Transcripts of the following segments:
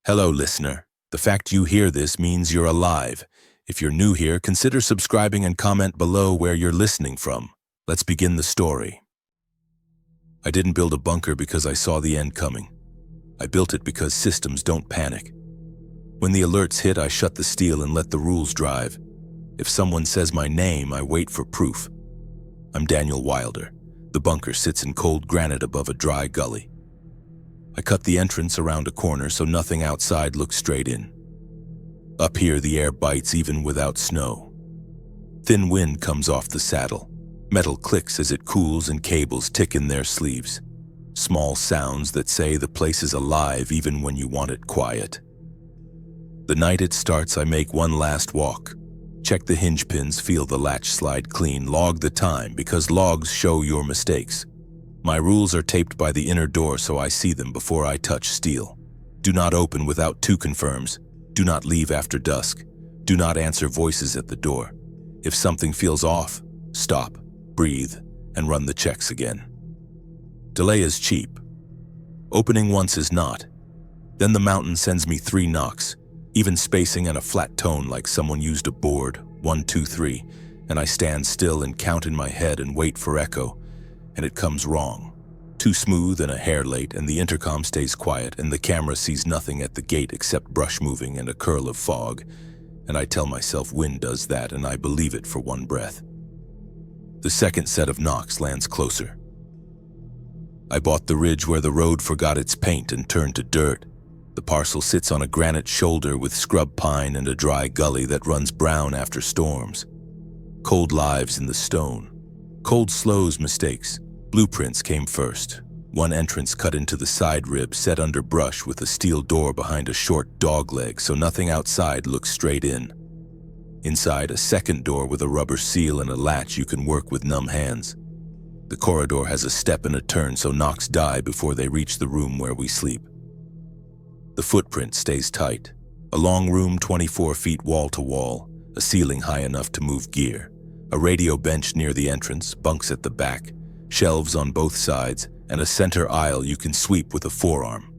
Hello, listener. The fact you hear this means you're alive. If you're new here, consider subscribing and comment below where you're listening from. Let's begin the story. I didn't build a bunker because I saw the end coming. I built it because systems don't panic. When the alerts hit, I shut the steel and let the rules drive. If someone says my name, I wait for proof. I'm Daniel Wilder. The bunker sits in cold granite above a dry gully. I cut the entrance around a corner so nothing outside looks straight in. Up here, the air bites even without snow. Thin wind comes off the saddle. Metal clicks as it cools and cables tick in their sleeves. Small sounds that say the place is alive even when you want it quiet. The night it starts, I make one last walk. Check the hinge pins, feel the latch slide clean, log the time because logs show your mistakes. My rules are taped by the inner door so I see them before I touch steel. Do not open without two confirms. Do not leave after dusk. Do not answer voices at the door. If something feels off, stop, breathe, and run the checks again. Delay is cheap. Opening once is not. Then the mountain sends me 3 knocks, even spacing and a flat tone like someone used a board, 1, 2, 3, and I stand still and count in my head and wait for echo. And it comes wrong. Too smooth and a hair late, and the intercom stays quiet, and the camera sees nothing at the gate except brush moving and a curl of fog. And I tell myself wind does that, and I believe it for one breath. The second set of knocks lands closer. I bought the ridge where the road forgot its paint and turned to dirt. The parcel sits on a granite shoulder with scrub pine and a dry gully that runs brown after storms. Cold lives in the stone. Cold slows mistakes. Blueprints came first. One entrance cut into the side rib set under brush with a steel door behind a short dog leg so nothing outside looks straight in. Inside, a second door with a rubber seal and a latch you can work with numb hands. The corridor has a step and a turn so knocks die before they reach the room where we sleep. The footprint stays tight. A long room 24 feet wall to wall, a ceiling high enough to move gear. A radio bench near the entrance, bunks at the back, shelves on both sides, and a center aisle you can sweep with a forearm.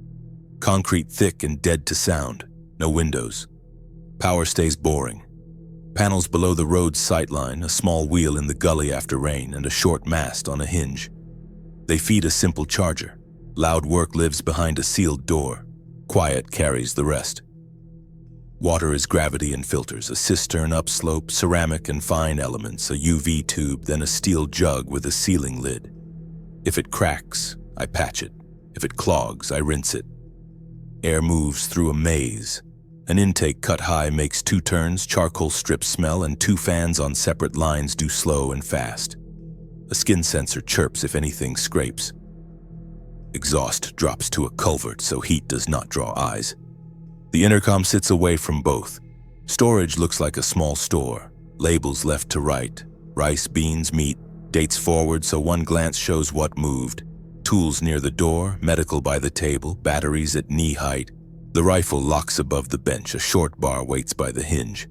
Concrete thick and dead to sound, no windows. Power stays boring. Panels below the road's sightline, a small wheel in the gully after rain, and a short mast on a hinge. They feed a simple charger. Loud work lives behind a sealed door. Quiet carries the rest. Water is gravity and filters, a cistern upslope, ceramic and fine elements, a UV tube, then a steel jug with a sealing lid. If it cracks, I patch it. If it clogs, I rinse it. Air moves through a maze. An intake cut high makes 2 turns, charcoal strips smell, and 2 fans on separate lines do slow and fast. A skin sensor chirps if anything scrapes. Exhaust drops to a culvert so heat does not draw eyes. The intercom sits away from both. Storage looks like a small store. Labels left to right. Rice, beans, meat. Dates forward so one glance shows what moved. Tools near the door, medical by the table, batteries at knee height. The rifle locks above the bench, a short bar waits by the hinge.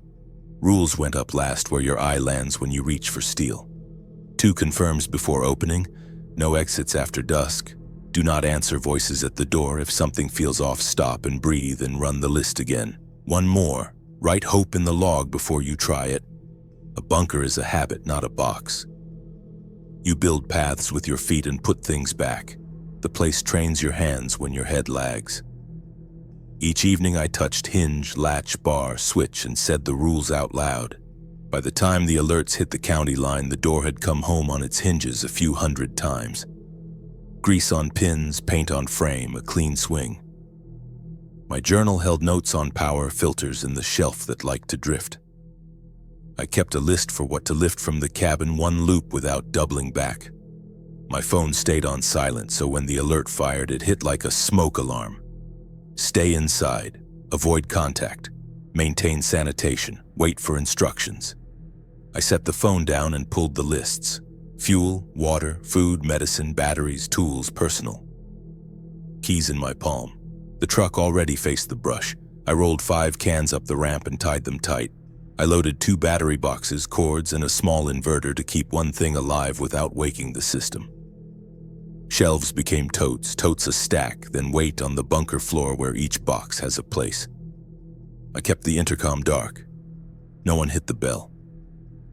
Rules went up last where your eye lands when you reach for steel. 2 confirms before opening. No exits after dusk. Do not answer voices at the door. If something feels off, stop and breathe and run the list again. 1 more. Write hope in the log before you try it. A bunker is a habit, not a box. You build paths with your feet and put things back. The place trains your hands when your head lags. Each evening I touched hinge, latch, bar, switch, and said the rules out loud. By the time the alerts hit the county line, the door had come home on its hinges a few hundred times. Grease on pins, paint on frame, a clean swing. My journal held notes on power, filters, and the shelf that liked to drift. I kept a list for what to lift from the cabin, 1 loop without doubling back. My phone stayed on silent, so when the alert fired, it hit like a smoke alarm. Stay inside, avoid contact, maintain sanitation, wait for instructions. I set the phone down and pulled the lists. Fuel, water, food, medicine, batteries, tools, personal. Keys in my palm. The truck already faced the brush. I rolled 5 cans up the ramp and tied them tight. I loaded 2 battery boxes, cords, and a small inverter to keep one thing alive without waking the system. Shelves became totes, totes a stack, then weight on the bunker floor where each box has a place. I kept the intercom dark. No one hit the bell.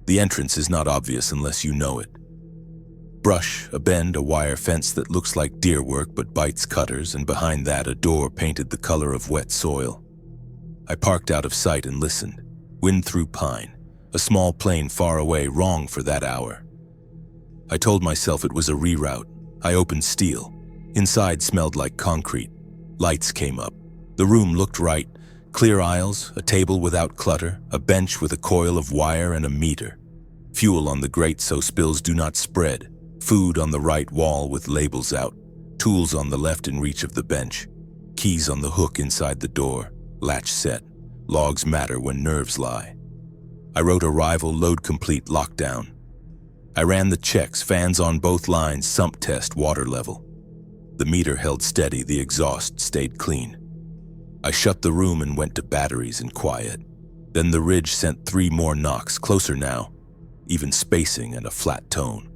The entrance is not obvious unless you know it. Brush, a bend, a wire fence that looks like deer work but bites cutters, and behind that a door painted the color of wet soil. I parked out of sight and listened. Wind through pine. A small plane far away, wrong for that hour. I told myself it was a reroute. I opened steel. Inside smelled like concrete. Lights came up. The room looked right. Clear aisles, a table without clutter, a bench with a coil of wire and a meter. Fuel on the grate so spills do not spread. Food on the right wall with labels out. Tools on the left in reach of the bench. Keys on the hook inside the door. Latch set. Logs matter when nerves lie. I wrote arrival, load complete, lockdown. I ran the checks, fans on both lines, sump test, water level. The meter held steady, the exhaust stayed clean. I shut the room and went to batteries and quiet. Then the ridge sent 3 more knocks, closer now, even spacing and a flat tone.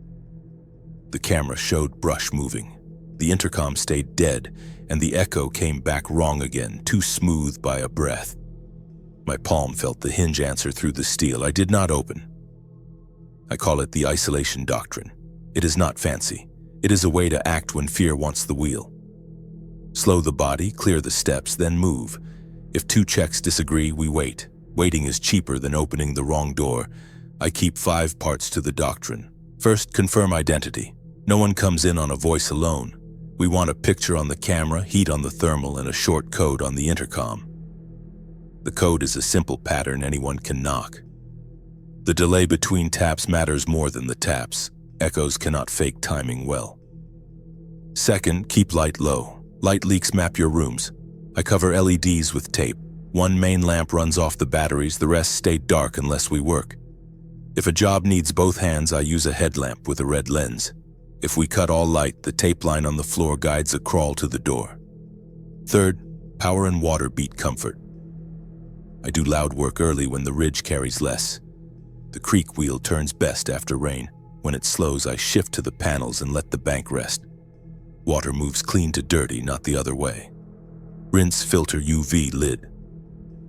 The camera showed brush moving. The intercom stayed dead, and the echo came back wrong again, too smooth by a breath. My palm felt the hinge answer through the steel. I did not open. I call it the isolation doctrine. It is not fancy. It is a way to act when fear wants the wheel. Slow the body, clear the steps, then move. If 2 checks disagree, we wait. Waiting is cheaper than opening the wrong door. I keep 5 parts to the doctrine. First, confirm identity. No one comes in on a voice alone. We want a picture on the camera, heat on the thermal, and a short code on the intercom. The code is a simple pattern anyone can knock. The delay between taps matters more than the taps. Echoes cannot fake timing well. Second, keep light low. Light leaks map your rooms. I cover LEDs with tape. 1 main lamp runs off the batteries, the rest stay dark unless we work. If a job needs both hands, I use a headlamp with a red lens. If we cut all light, the tape line on the floor guides a crawl to the door. Third, power and water beat comfort. I do loud work early when the ridge carries less. The creak wheel turns best after rain. When it slows, I shift to the panels and let the bank rest. Water moves clean to dirty, not the other way. Rinse, filter, UV, lid.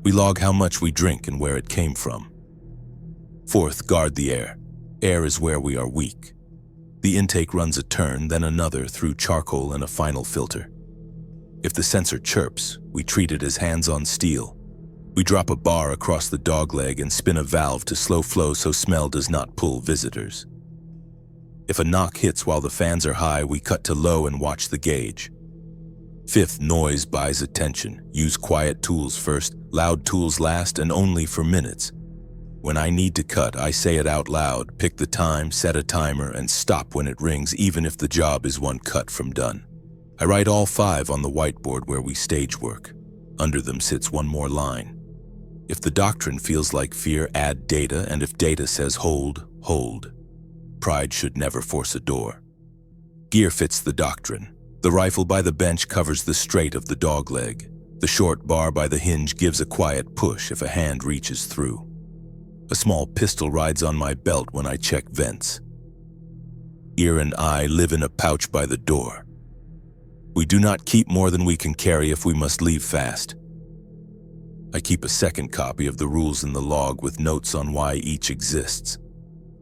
We log how much we drink and where it came from. Fourth, guard the air. Air is where we are weak. The intake runs a turn, then another through charcoal and a final filter. If the sensor chirps, we treat it as hands on steel. We drop a bar across the dogleg and spin a valve to slow flow so smell does not pull visitors. If a knock hits while the fans are high, we cut to low and watch the gauge. Fifth, noise buys attention. Use quiet tools first, loud tools last, and only for minutes. When I need to cut, I say it out loud, pick the time, set a timer, and stop when it rings, even if the job is 1 cut from done. I write all 5 on the whiteboard where we stage work. Under them sits 1 more line. If the doctrine feels like fear, add data, and if data says hold, hold. Pride should never force a door. Gear fits the doctrine. The rifle by the bench covers the straight of the dogleg. The short bar by the hinge gives a quiet push if a hand reaches through. A small pistol rides on my belt when I check vents. Ear and eye live in a pouch by the door. We do not keep more than we can carry if we must leave fast. I keep a second copy of the rules in the log with notes on why each exists.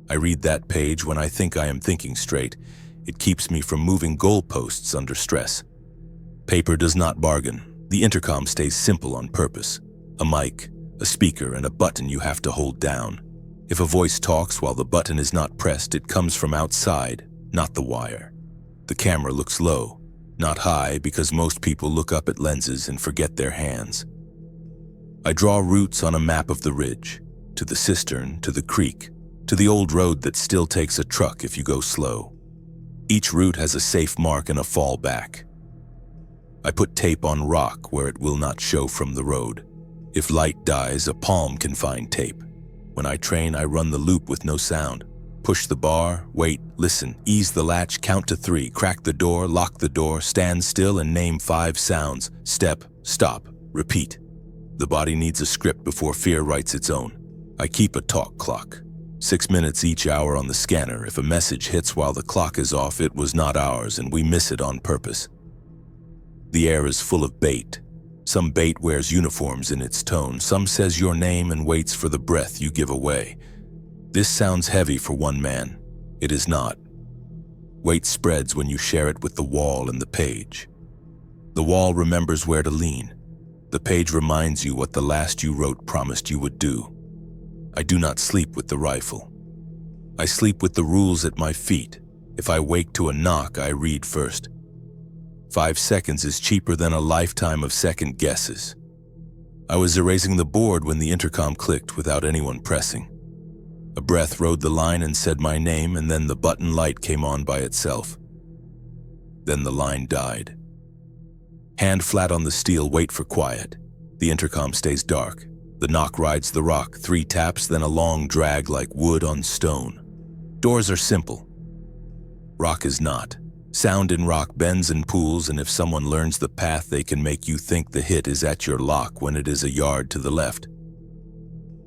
I read that page when I think I am thinking straight. It keeps me from moving goalposts under stress. Paper does not bargain. The intercom stays simple on purpose. A mic, a speaker, and a button you have to hold down. If a voice talks while the button is not pressed, it comes from outside, not the wire. The camera looks low, not high, because most people look up at lenses and forget their hands. I draw routes on a map of the ridge, to the cistern, to the creek, to the old road that still takes a truck if you go slow. Each route has a safe mark and a fallback. I put tape on rock where it will not show from the road. If light dies, a palm can find tape. When I train, I run the loop with no sound. Push the bar, wait, listen, ease the latch, count to 3, crack the door, lock the door, stand still and name 5 sounds. Step, stop, repeat. The body needs a script before fear writes its own. I keep a talk clock. 6 minutes each hour on the scanner. If a message hits while the clock is off, it was not ours and we miss it on purpose. The air is full of bait. Some bait wears uniforms in its tone. Some says your name and waits for the breath you give away. This sounds heavy for one man. It is not. Weight spreads when you share it with the wall and the page. The wall remembers where to lean. The page reminds you what the last you wrote promised you would do. I do not sleep with the rifle. I sleep with the rules at my feet. If I wake to a knock, I read first. 5 seconds is cheaper than a lifetime of second guesses. I was erasing the board when the intercom clicked without anyone pressing. A breath rode the line and said my name, and then the button light came on by itself. Then the line died. Hand flat on the steel, wait for quiet. The intercom stays dark. The knock rides the rock, 3 taps, then a long drag like wood on stone. Doors are simple. Rock is not. Sound in rock bends and pools, and if someone learns the path, they can make you think the hit is at your lock when it is a yard to the left.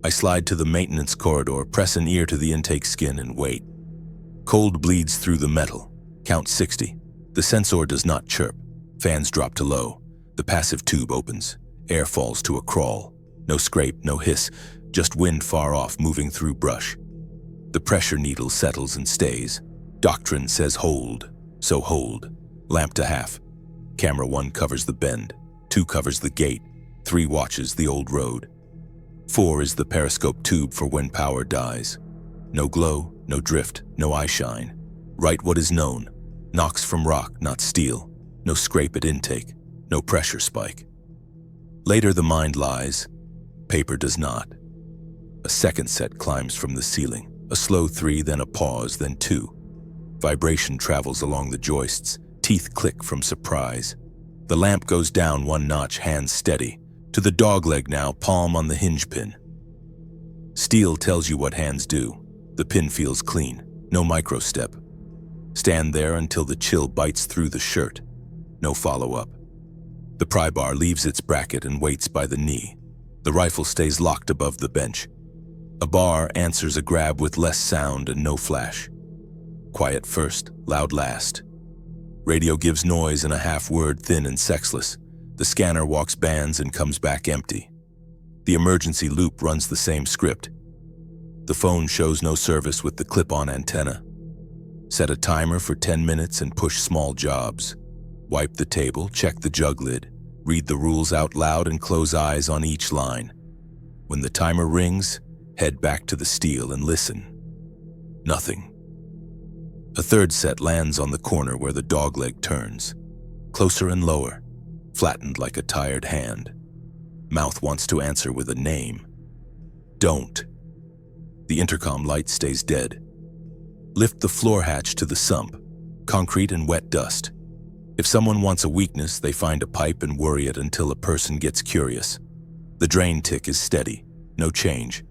I slide to the maintenance corridor, press an ear to the intake skin and wait. Cold bleeds through the metal. Count 60. The sensor does not chirp. Fans drop to low. The passive tube opens. Air falls to a crawl. No scrape, no hiss, just wind far off moving through brush. The pressure needle settles and stays. Doctrine says hold, so hold. Lamp to half. Camera 1 covers the bend. 2 covers the gate. 3 watches the old road. 4 is the periscope tube for when power dies. No glow, no drift, no eye shine. Write what is known. Knocks from rock, not steel. No scrape at intake. No pressure spike. Later the mind lies. Paper does not. A second set climbs from the ceiling. A slow 3, then a pause, then 2. Vibration travels along the joists. Teeth click from surprise. The lamp goes down 1 notch, hands steady. To the dogleg now, palm on the hinge pin. Steel tells you what hands do. The pin feels clean. No micro step. Stand there until the chill bites through the shirt. No follow-up. The pry bar leaves its bracket and waits by the knee. The rifle stays locked above the bench. A bar answers a grab with less sound and no flash. Quiet first, loud last. Radio gives noise and a half word, thin and sexless. The scanner walks bands and comes back empty. The emergency loop runs the same script. The phone shows no service with the clip-on antenna. Set a timer for 10 minutes and push small jobs. Wipe the table, check the jug lid. Read the rules out loud and close eyes on each line. When the timer rings, head back to the steel and listen. Nothing. A third set lands on the corner where the dogleg turns. Closer and lower, flattened like a tired hand. Mouth wants to answer with a name. Don't. The intercom light stays dead. Lift the floor hatch to the sump. Concrete and wet dust. If someone wants a weakness, they find a pipe and worry it until a person gets curious. The drain tick is steady, no change.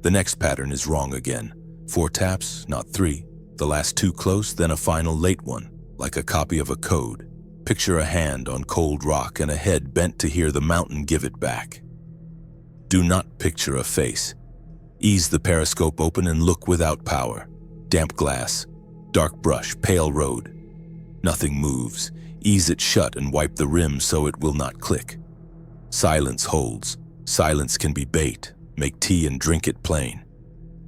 The next pattern is wrong again. 4 taps, not 3. The last 2 close, then a final late one, like a copy of a code. Picture a hand on cold rock and a head bent to hear the mountain give it back. Do not picture a face. Ease the periscope open and look without power. Damp glass, dark brush, pale road. Nothing moves. Ease it shut and wipe the rim so it will not click. Silence holds. Silence can be bait. Make tea and drink it plain.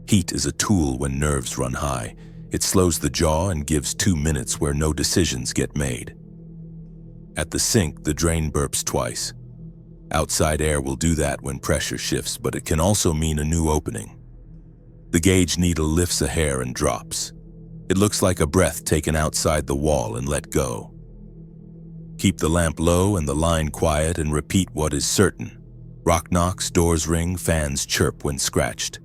Heat is a tool when nerves run high. It slows the jaw and gives 2 minutes where no decisions get made. At the sink, the drain burps twice. Outside air will do that when pressure shifts, but it can also mean a new opening. The gauge needle lifts a hair and drops. It looks like a breath taken outside the wall and let go. Keep the lamp low and the line quiet and repeat what is certain. Rock knocks, doors ring, fans chirp when scratched.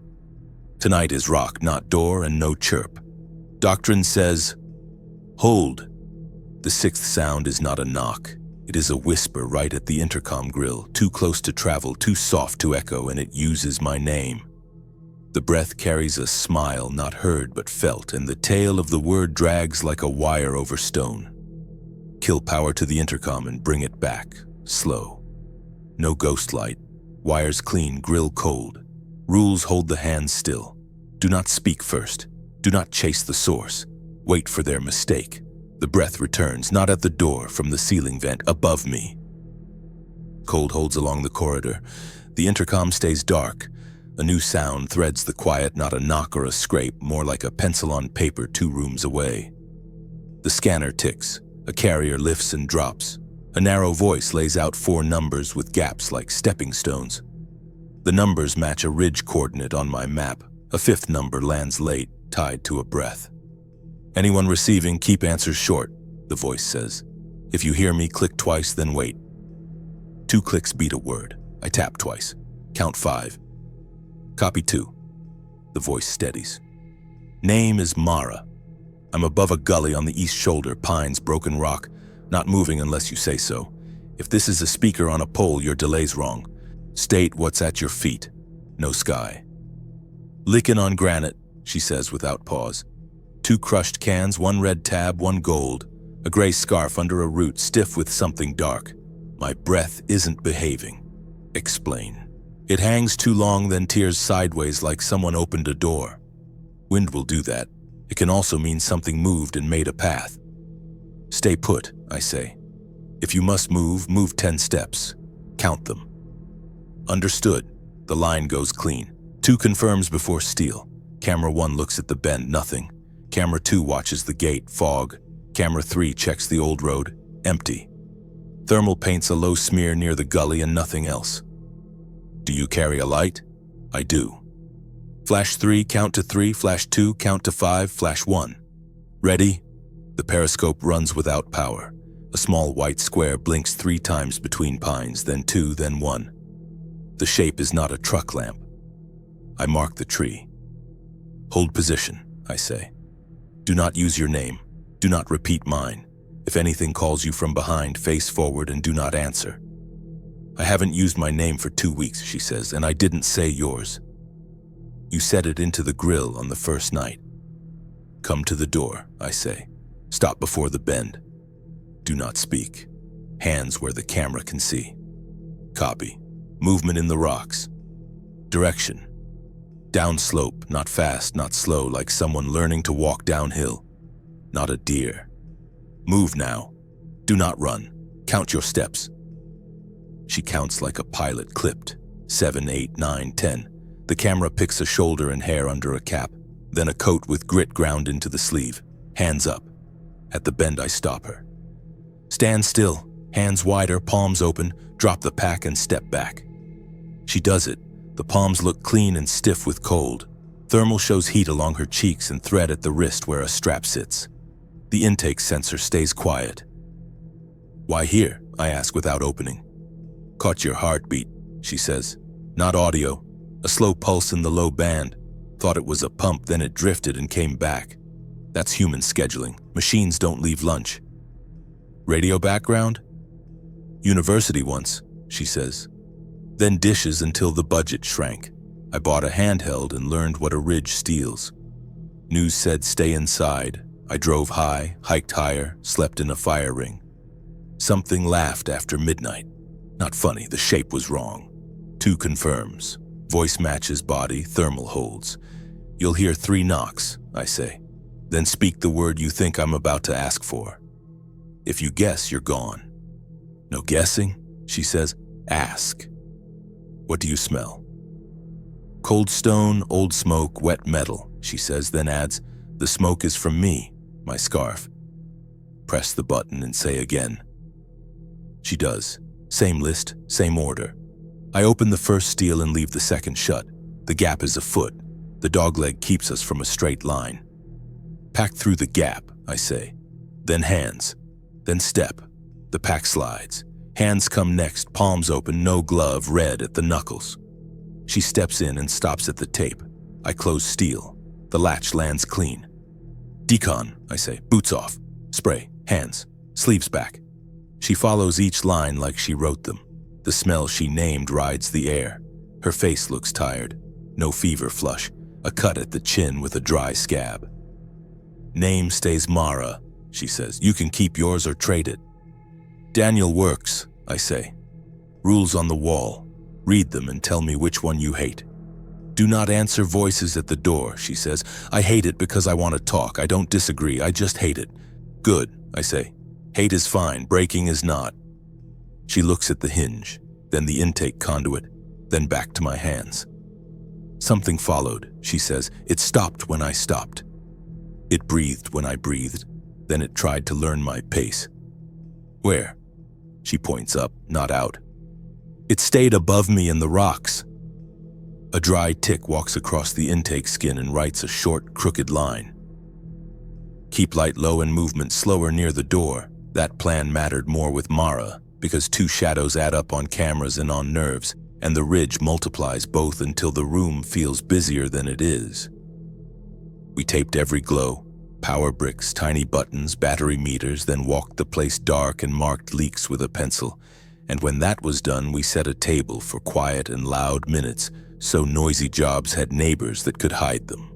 Tonight is rock, not door, and no chirp. Doctrine says, hold. The 6th sound is not a knock. It is a whisper right at the intercom grill, too close to travel, too soft to echo, and it uses my name. The breath carries a smile not heard but felt, and the tail of the word drags like a wire over stone. Kill power to the intercom and bring it back, slow. No ghost light. Wires clean, grill cold. Rules hold the hands still. Do not speak first. Do not chase the source. Wait for their mistake. The breath returns, not at the door, from the ceiling vent above me. Cold holds along the corridor. The intercom stays dark. A new sound threads the quiet, not a knock or a scrape, more like a pencil on paper 2 rooms away. The scanner ticks. A carrier lifts and drops. A narrow voice lays out 4 numbers with gaps like stepping stones. The numbers match a ridge coordinate on my map. A 5th number lands late, tied to a breath. Anyone receiving, keep answers short, the voice says. If you hear me, click twice, then wait. 2 clicks beat a word. I tap twice. Count 5. Copy 2. The voice steadies. Name is Mara. I'm above a gully on the east shoulder, pines, broken rock, not moving unless you say so. If this is a speaker on a pole, your delay's wrong. State what's at your feet. No sky. Licking on granite, she says without pause. 2 crushed cans, 1 red tab, 1 gold. A gray scarf under a root, stiff with something dark. My breath isn't behaving. Explain. It hangs too long, then tears sideways like someone opened a door. Wind will do that. It can also mean something moved and made a path. Stay put, I say. If you must move, move 10 steps. Count them. Understood. The line goes clean. 2 confirms before steel. Camera 1 looks at the bend, nothing. Camera 2 watches the gate, fog. Camera 3 checks the old road, empty. Thermal paints a low smear near the gully and nothing else. Do you carry a light? I do. Flash 3, count to 3, flash 2, count to 5, flash 1. Ready? The periscope runs without power. A small white square blinks 3 times between pines, then 2, then 1. The shape is not a truck lamp. I mark the tree. Hold position, I say. Do not use your name. Do not repeat mine. If anything calls you from behind, face forward and do not answer. I haven't used my name for 2 weeks, she says, and I didn't say yours. You said it into the grill on the first night. Come to the door, I say. Stop before the bend. Do not speak. Hands where the camera can see. Copy. Movement in the rocks. Direction. Down slope, not fast, not slow, like someone learning to walk downhill. Not a deer. Move now. Do not run. Count your steps. She counts like a pilot, clipped. 7, 8, 9, 10. The camera picks a shoulder and hair under a cap, then a coat with grit ground into the sleeve. Hands up. At the bend, I stop her. Stand still. Hands wider, palms open. Drop the pack and step back. She does it. The palms look clean and stiff with cold. Thermal shows heat along her cheeks and thread at the wrist where a strap sits. The intake sensor stays quiet. Why here? I ask without opening. Caught your heartbeat, she says. Not audio. A slow pulse in the low band. Thought it was a pump, then it drifted and came back. That's human scheduling. Machines don't leave lunch. Radio background? University once, she says. Then dishes until the budget shrank. I bought a handheld and learned what a ridge steals. News said stay inside. I drove high, hiked higher, slept in a fire ring. Something laughed after midnight. Not funny, the shape was wrong. 2 confirms. Voice matches body, thermal holds. You'll hear 3 knocks, I say. Then speak the word you think I'm about to ask for. If you guess, you're gone. No guessing, she says. Ask. What do you smell? Cold stone, old smoke, wet metal, she says, then adds, the smoke is from me, my scarf. Press the button and say again. She does. Same list, same order. I open the first steel and leave the second shut. The gap is a foot. The dogleg keeps us from a straight line. Pack through the gap, I say. Then hands. Then step. The pack slides. Hands come next, palms open, no glove, red at the knuckles. She steps in and stops at the tape. I close steel. The latch lands clean. Decon, I say. Boots off. Spray. Hands. Sleeves back. She follows each line like she wrote them. The smell she named rides the air. Her face looks tired. No fever flush. A cut at the chin with a dry scab. Name stays Mara, she says. You can keep yours or trade it. Daniel works, I say. Rules on the wall. Read them and tell me which one you hate. Do not answer voices at the door, she says. I hate it because I want to talk. I don't disagree. I just hate it. Good, I say. Hate is fine. Breaking is not. She looks at the hinge, then the intake conduit, then back to my hands. Something followed, she says. It stopped when I stopped. It breathed when I breathed. Then it tried to learn my pace. Where? She points up, not out. It stayed above me in the rocks. A dry tick walks across the intake skin and writes a short, crooked line. Keep light low and movement slower near the door. That plan mattered more with Mara, because 2 shadows add up on cameras and on nerves, and the ridge multiplies both until the room feels busier than it is. We taped every glow, power bricks, tiny buttons, battery meters, then walked the place dark and marked leaks with a pencil. And when that was done, we set a table for quiet and loud minutes, so noisy jobs had neighbors that could hide them.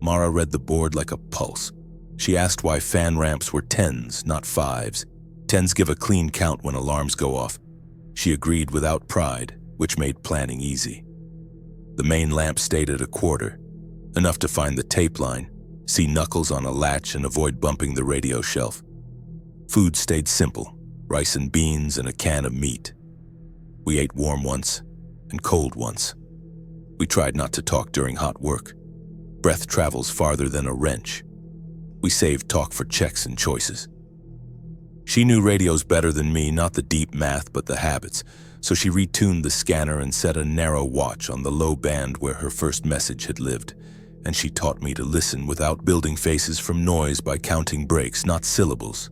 Mara read the board like a pulse. She asked why fan ramps were 10s, not 5s. 10s give a clean count when alarms go off. She agreed without pride, which made planning easy. The main lamp stayed at a 1/4, enough to find the tape line, see knuckles on a latch and avoid bumping the radio shelf. Food stayed simple, rice and beans and a can of meat. We ate warm once and cold once. We tried not to talk during hot work. Breath travels farther than a wrench. We saved talk for checks and choices. She knew radios better than me, not the deep math but the habits, so she retuned the scanner and set a narrow watch on the low band where her first message had lived, and she taught me to listen without building faces from noise by counting breaks, not syllables.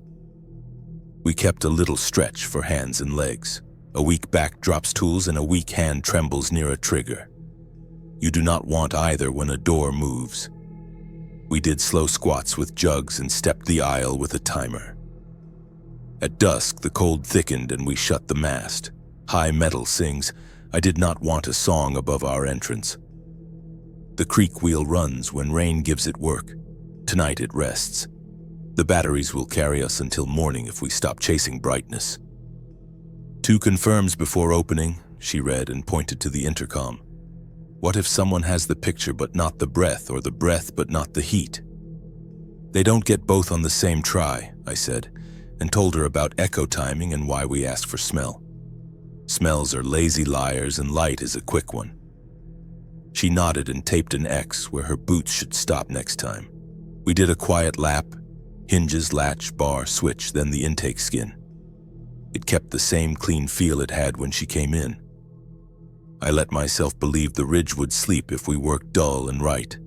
We kept a little stretch for hands and legs. A weak back drops tools and a weak hand trembles near a trigger. You do not want either when a door moves. We did slow squats with jugs and stepped the aisle with a timer. At dusk, the cold thickened and we shut the mast. High metal sings, I did not want a song above our entrance. The creek wheel runs when rain gives it work. Tonight it rests. The batteries will carry us until morning if we stop chasing brightness. 2 confirms before opening, she read and pointed to the intercom. What if someone has the picture but not the breath, or the breath but not the heat? They don't get both on the same try, I said, and told her about echo timing and why we ask for smell. Smells are lazy liars and light is a quick one. She nodded and taped an X where her boots should stop next time. We did a quiet lap, hinges, latch, bar, switch, then the intake skin. It kept the same clean feel it had when she came in. I let myself believe the ridge would sleep if we worked dull and right.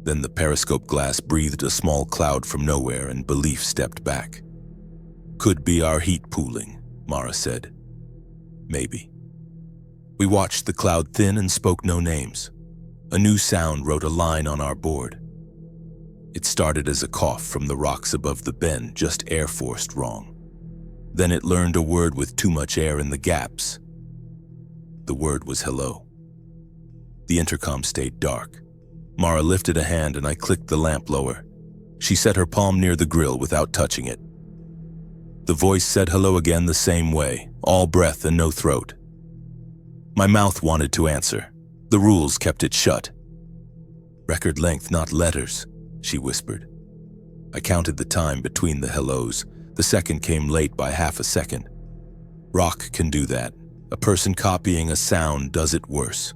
Then the periscope glass breathed a small cloud from nowhere and belief stepped back. Could be our heat pooling, Mara said. Maybe. We watched the cloud thin and spoke no names. A new sound wrote a line on our board. It started as a cough from the rocks above the bend, just air forced wrong. Then it learned a word with too much air in the gaps. The word was hello. The intercom stayed dark. Mara lifted a hand and I clicked the lamp lower. She set her palm near the grill without touching it. The voice said hello again the same way, all breath and no throat. My mouth wanted to answer. The rules kept it shut. Record length, not letters, she whispered. I counted the time between the hellos. The second came late by half a second. Rock can do that. A person copying a sound does it worse.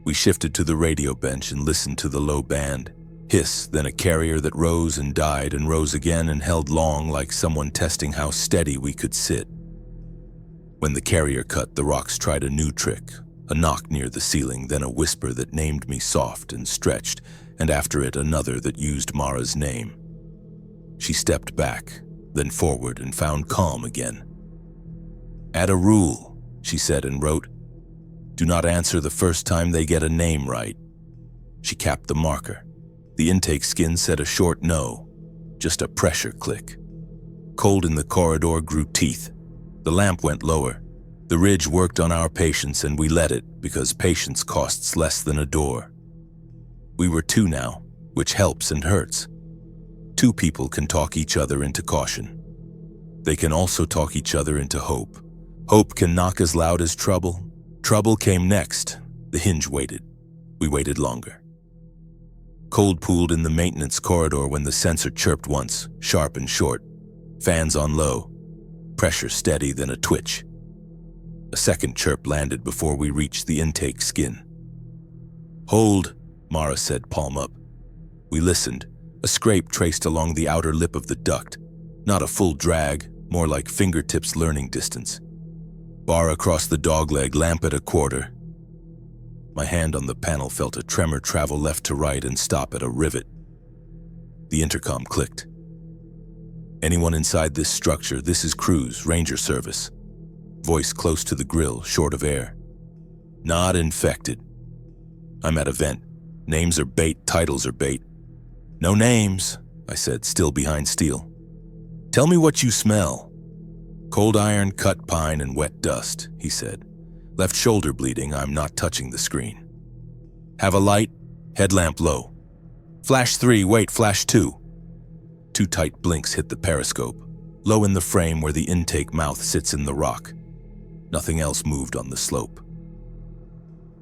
We shifted to the radio bench and listened to the low band. Hiss, then a carrier that rose and died and rose again and held long like someone testing how steady we could sit. When the carrier cut, the rocks tried a new trick, a knock near the ceiling, then a whisper that named me soft and stretched, and after it another that used Mara's name. She stepped back, then forward and found calm again. Add a rule, she said and wrote, do not answer the first time they get a name right. She capped the marker. The intake skin said a short no, just a pressure click. Cold in the corridor grew teeth. The lamp went lower. The ridge worked on our patience and we let it because patience costs less than a door. We were 2 now, which helps and hurts. 2 people can talk each other into caution. They can also talk each other into hope. Hope can knock as loud as trouble. Trouble came next. The hinge waited. We waited longer. Cold pooled in the maintenance corridor when the sensor chirped once, sharp and short. Fans on low. Pressure steady, then a twitch. A second chirp landed before we reached the intake skin. "Hold," Mara said, palm up. We listened. A scrape traced along the outer lip of the duct. Not a full drag, more like fingertips learning distance. Bar across the dogleg, lamp at a quarter. My hand on the panel felt a tremor travel left to right and stop at a rivet. The intercom clicked. "Anyone inside this structure, this is Crews, Ranger Service." Voice close to the grill, short of air. "Not infected. I'm at a vent. Names are bait, titles are bait." "No names," I said, still behind steel. "Tell me what you smell." "Cold iron, cut pine, and wet dust," he said. "Left shoulder bleeding, I'm not touching the screen." "Have a light? Headlamp low." "Flash 3, wait, flash 2. Two tight blinks hit the periscope, low in the frame where the intake mouth sits in the rock. Nothing else moved on the slope.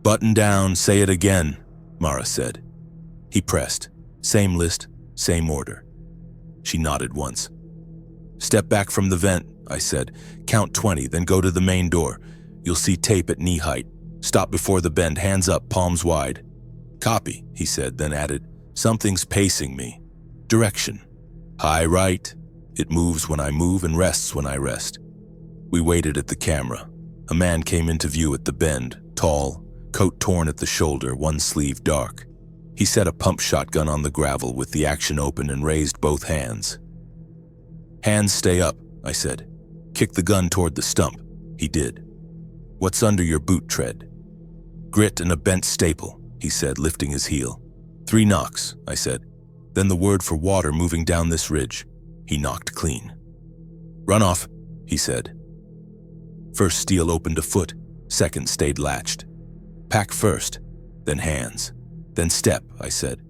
"Button down, say it again," Mara said. He pressed. Same list, same order. She nodded once. "Step back from the vent," I said. "Count 20, then go to the main door. You'll see tape at knee height. Stop before the bend, hands up, palms wide." "Copy," he said, then added, "Something's pacing me. Direction. High right. It moves when I move and rests when I rest." We waited at the camera. A man came into view at the bend, tall, coat torn at the shoulder, one sleeve dark. He set a pump shotgun on the gravel with the action open and raised both hands. "Hands stay up," I said. "Kick the gun toward the stump." He did. "What's under your boot tread?" "Grit and a bent staple," he said, lifting his heel. 3 knocks, I said. "Then the word for water moving down this ridge." He knocked clean. "Run off," he said. First steel opened a foot, second stayed latched. "Pack first, then hands, then step," I said.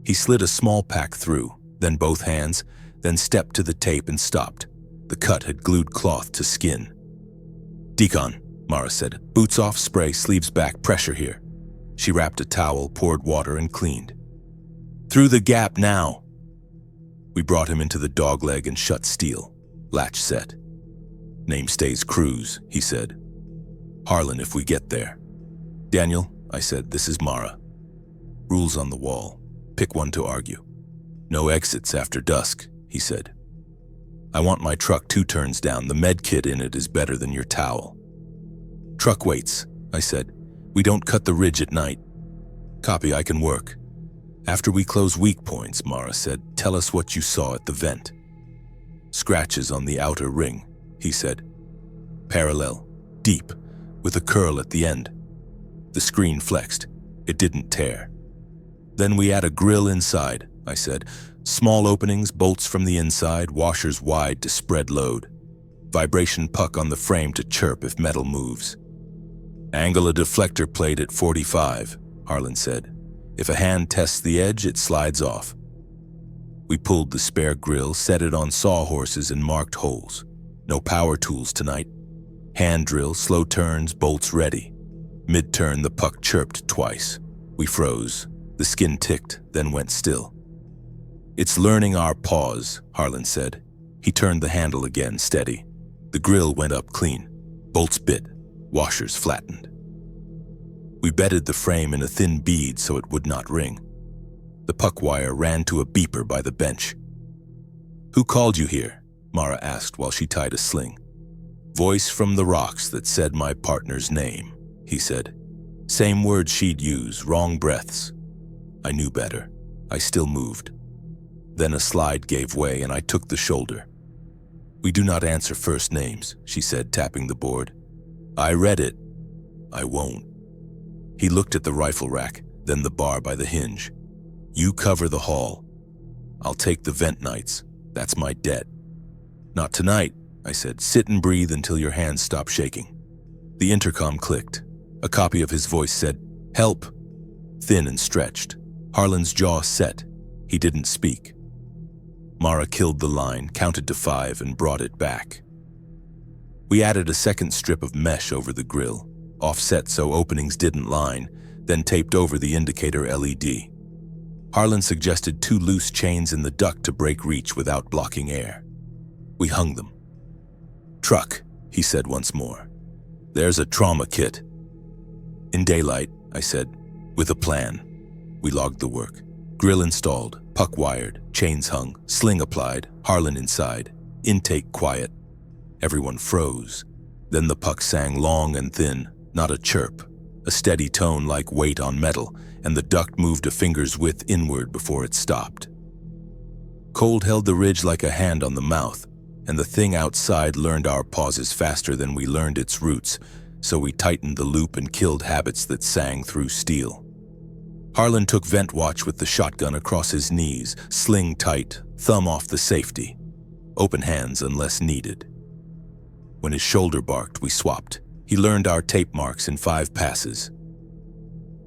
He slid a small pack through, then both hands, then stepped to the tape and stopped. The cut had glued cloth to skin. "Decon," Mara said. "Boots off, spray, sleeves back, pressure here." She wrapped a towel, poured water, and cleaned. "Through the gap now." We brought him into the dogleg and shut steel. Latch set. "Name stays Crews," he said. "Harlan if we get there." "Daniel," I said, "this is Mara. Rules on the wall. Pick one to argue." "No exits after dusk," he said. "I want my truck 2 turns down. The med kit in it is better than your towel." "Truck waits," I said. "We don't cut the ridge at night." "Copy, I can work." "After we close weak points," Mara said, "tell us what you saw at the vent." "Scratches on the outer ring," he said. "Parallel, deep, with a curl at the end." The screen flexed. It didn't tear. "Then we add a grill inside," I said. "Small openings, bolts from the inside, washers wide to spread load. Vibration puck on the frame to chirp if metal moves." "Angle a deflector plate at 45, Harlan said. "If a hand tests the edge, it slides off." We pulled the spare grill, set it on sawhorses and marked holes. No power tools tonight. Hand drill, slow turns, bolts ready. Mid-turn, the puck chirped twice. We froze. The skin ticked, then went still. "It's learning our pause," Harlan said. He turned the handle again, steady. The grill went up clean. Bolts bit. Washers flattened. We bedded the frame in a thin bead so it would not ring. The puck wire ran to a beeper by the bench. "Who called you here?" Mara asked while she tied a sling. "Voice from the rocks that said my partner's name," he said. Same words she'd use, wrong breaths. I knew better. I still moved. Then a slide gave way and I took the shoulder. "We do not answer first names," she said, tapping the board. "I read it. I won't." He looked at the rifle rack, then the bar by the hinge. "You cover the hall. I'll take the vent nights. That's my debt." "Not tonight," I said. "Sit and breathe until your hands stop shaking." The intercom clicked. A copy of his voice said, "Help." Thin and stretched. Harlan's jaw set. He didn't speak. Mara killed the line, counted to 5, and brought it back. We added a second strip of mesh over the grill, offset so openings didn't line, then taped over the indicator LED. Harlan suggested 2 loose chains in the duct to break reach without blocking air. We hung them. "Truck," he said once more. "There's a trauma kit." "In daylight," I said, "with a plan." We logged the work. Grill installed, puck wired, chains hung, sling applied, Harlan inside, intake quiet. Everyone froze. Then the puck sang long and thin, not a chirp, a steady tone like weight on metal, and the duct moved a finger's width inward before it stopped. Cold held the ridge like a hand on the mouth, and the thing outside learned our pauses faster than we learned its roots, so we tightened the loop and killed habits that sang through steel. Harlan took vent watch with the shotgun across his knees, sling tight, thumb off the safety. Open hands unless needed. When his shoulder barked, we swapped. He learned our tape marks in 5 passes.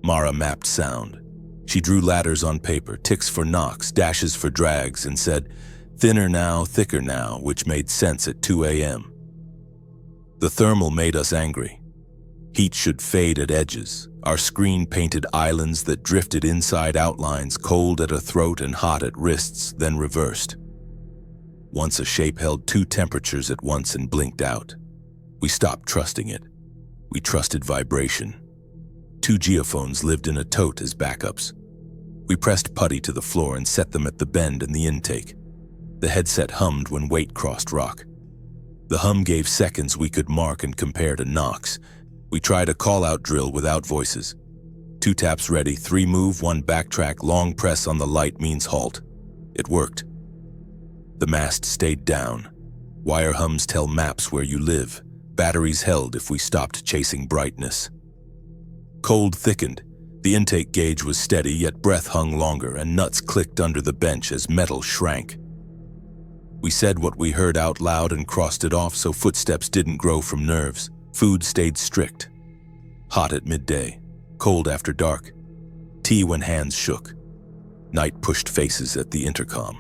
Mara mapped sound. She drew ladders on paper, ticks for knocks, dashes for drags, and said, "Thinner now, thicker now," which made sense at 2 a.m. The thermal made us angry. Heat should fade at edges. Our screen painted islands that drifted inside outlines, cold at a throat and hot at wrists, then reversed. Once a shape held 2 temperatures at once and blinked out. We stopped trusting it. We trusted vibration. 2 geophones lived in a tote as backups. We pressed putty to the floor and set them at the bend in the intake. The headset hummed when weight crossed rock. The hum gave seconds we could mark and compare to knocks. We tried a call-out drill without voices. 2 taps ready, 3 move, 1 backtrack, long press on the light means halt. It worked. The mast stayed down. Wire hums tell maps where you live. Batteries held if we stopped chasing brightness. Cold thickened. The intake gauge was steady, yet breath hung longer, and nuts clicked under the bench as metal shrank. We said what we heard out loud and crossed it off so footsteps didn't grow from nerves. Food stayed strict. Hot at midday, cold after dark. Tea when hands shook. Night pushed faces at the intercom.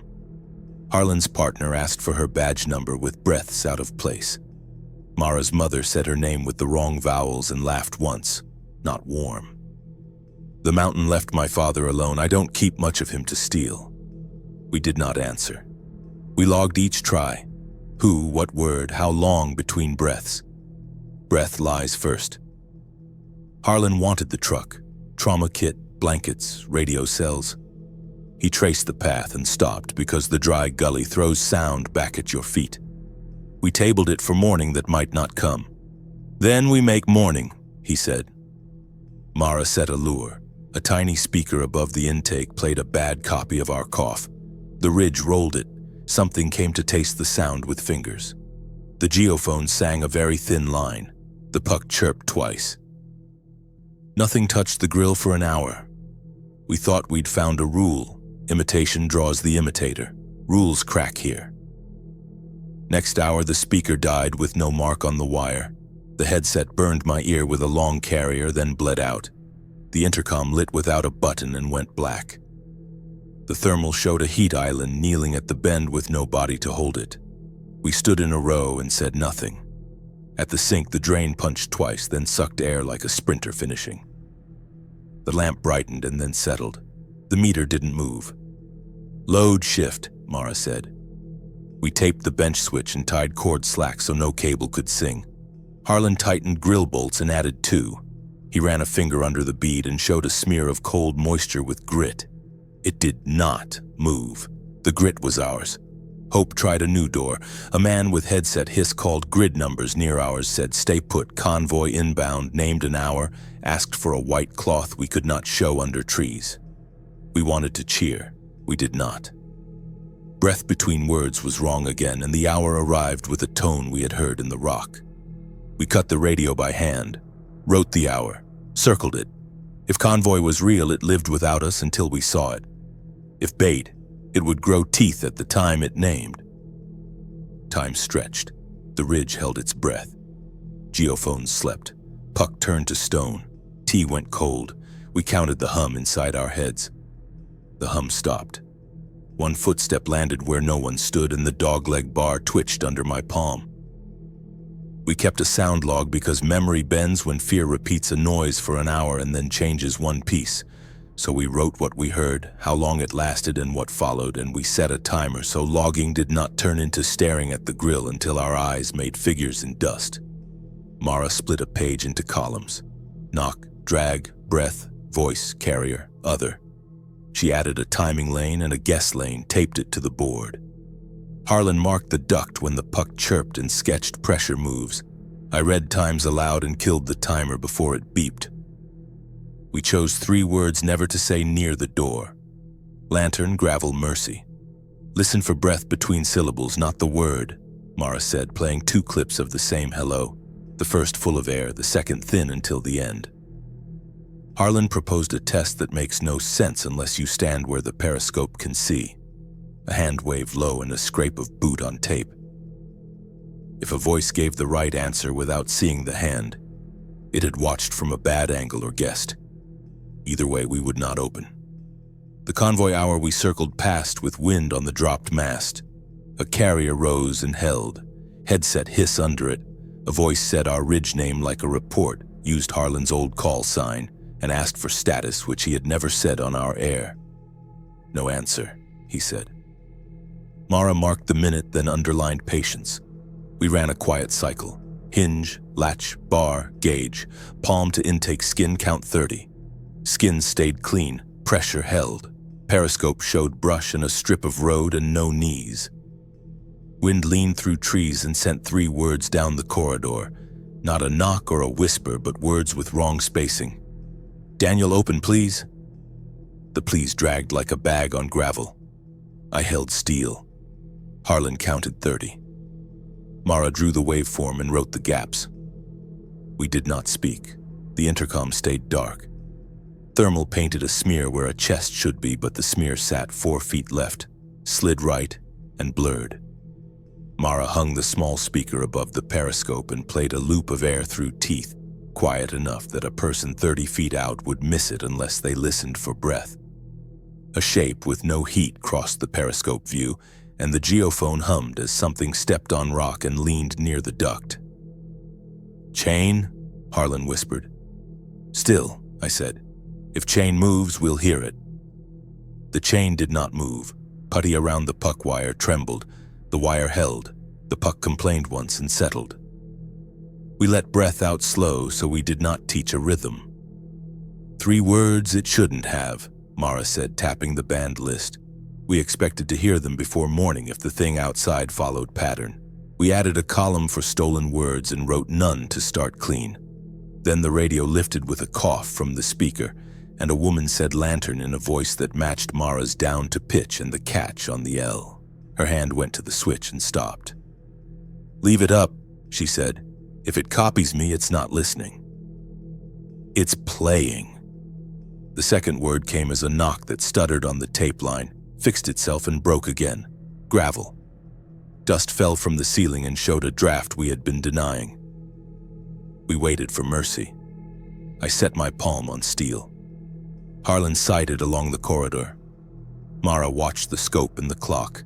Harlan's partner asked for her badge number with breaths out of place. Mara's mother said her name with the wrong vowels and laughed once, not warm. The mountain left my father alone. I don't keep much of him to steal. We did not answer. We logged each try. Who, what word, how long between breaths. Breath lies first. Harlan wanted the truck, trauma kit, blankets, radio cells. He traced the path and stopped because the dry gully throws sound back at your feet. We tabled it for morning that might not come. "Then we make morning," he said. Mara set a lure. A tiny speaker above the intake played a bad copy of our cough. The ridge rolled it. Something came to taste the sound with fingers. The geophones sang a very thin line. The puck chirped twice. Nothing touched the grill for an hour. We thought we'd found a rule. Imitation draws the imitator. Rules crack here. Next hour, the speaker died with no mark on the wire. The headset burned my ear with a long carrier, then bled out. The intercom lit without a button and went black. The thermal showed a heat island kneeling at the bend with no body to hold it. We stood in a row and said nothing. At the sink, the drain punched twice, then sucked air like a sprinter finishing. The lamp brightened and then settled. The meter didn't move. "Load shift," Mara said. We taped the bench switch and tied cord slack so no cable could sing. Harlan tightened grill bolts and added 2. He ran a finger under the bead and showed a smear of cold moisture with grit. It did not move. The grit was ours. Hope tried a new door. A man with headset hiss called grid numbers near ours, said "Stay put, convoy inbound," named an hour, asked for a white cloth we could not show under trees. We wanted to cheer. We did not. Breath between words was wrong again, and the hour arrived with a tone we had heard in the rock. We cut the radio by hand, wrote the hour, circled it. If Convoy was real, it lived without us until we saw it. If bait, it would grow teeth at the time it named. Time stretched. The ridge held its breath. Geophones slept. Puck turned to stone. Tea went cold. We counted the hum inside our heads. The hum stopped. One footstep landed where no one stood, and the dogleg bar twitched under my palm. We kept a sound log because memory bends when fear repeats a noise for an hour and then changes one piece. So we wrote what we heard, how long it lasted and what followed, and we set a timer so logging did not turn into staring at the grill until our eyes made figures in dust. Mara split a page into columns. Knock, drag, breath, voice, carrier, other. She added a timing lane and a guess lane, taped it to the board. Harlan marked the duct when the puck chirped and sketched pressure moves. I read times aloud and killed the timer before it beeped. We chose 3 words never to say near the door. Lantern, gravel, mercy. Listen for breath between syllables, not the word, Mara said, playing 2 clips of the same hello. The first full of air, the second thin until the end. Harlan proposed a test that makes no sense unless you stand where the periscope can see. A hand waved low and a scrape of boot on tape. If a voice gave the right answer without seeing the hand, it had watched from a bad angle or guessed. Either way, we would not open. The convoy hour we circled past with wind on the dropped mast. A carrier rose and held. Headset hiss under it. A voice said our ridge name like a report, used Harlan's old call sign, and asked for status, which he had never said on our air. No answer, he said. Mara marked the minute, then underlined patience. We ran a quiet cycle. Hinge, latch, bar, gauge, palm to intake skin, count 30. Skin stayed clean, pressure held. Periscope showed brush and a strip of road and no knees. Wind leaned through trees and sent 3 words down the corridor. Not a knock or a whisper, but words with wrong spacing. Daniel, open, please. The please dragged like a bag on gravel. I held steel. Harlan counted 30. Mara drew the waveform and wrote the gaps. We did not speak. The intercom stayed dark. Thermal painted a smear where a chest should be, but the smear sat 4 feet left, slid right, and blurred. Mara hung the small speaker above the periscope and played a loop of air through teeth, quiet enough that a person 30 feet out would miss it unless they listened for breath. A shape with no heat crossed the periscope view, and the geophone hummed as something stepped on rock and leaned near the duct. Chain? Harlan whispered. Still, I said. If chain moves, we'll hear it. The chain did not move. Putty around the puck wire trembled. The wire held. The puck complained once and settled. We let breath out slow, so we did not teach a rhythm. 3 words it shouldn't have, Mara said, tapping the band list. We expected to hear them before morning if the thing outside followed pattern. We added a column for stolen words and wrote none to start clean. Then the radio lifted with a cough from the speaker, and a woman said lantern in a voice that matched Mara's down to pitch and the catch on the L. Her hand went to the switch and stopped. Leave it up, she said. If it copies me, it's not listening. It's playing. The second word came as a knock that stuttered on the tape line, fixed itself and broke again. Gravel. Dust fell from the ceiling and showed a draft we had been denying. We waited for mercy. I set my palm on steel. Harlan sighted along the corridor. Mara watched the scope and the clock.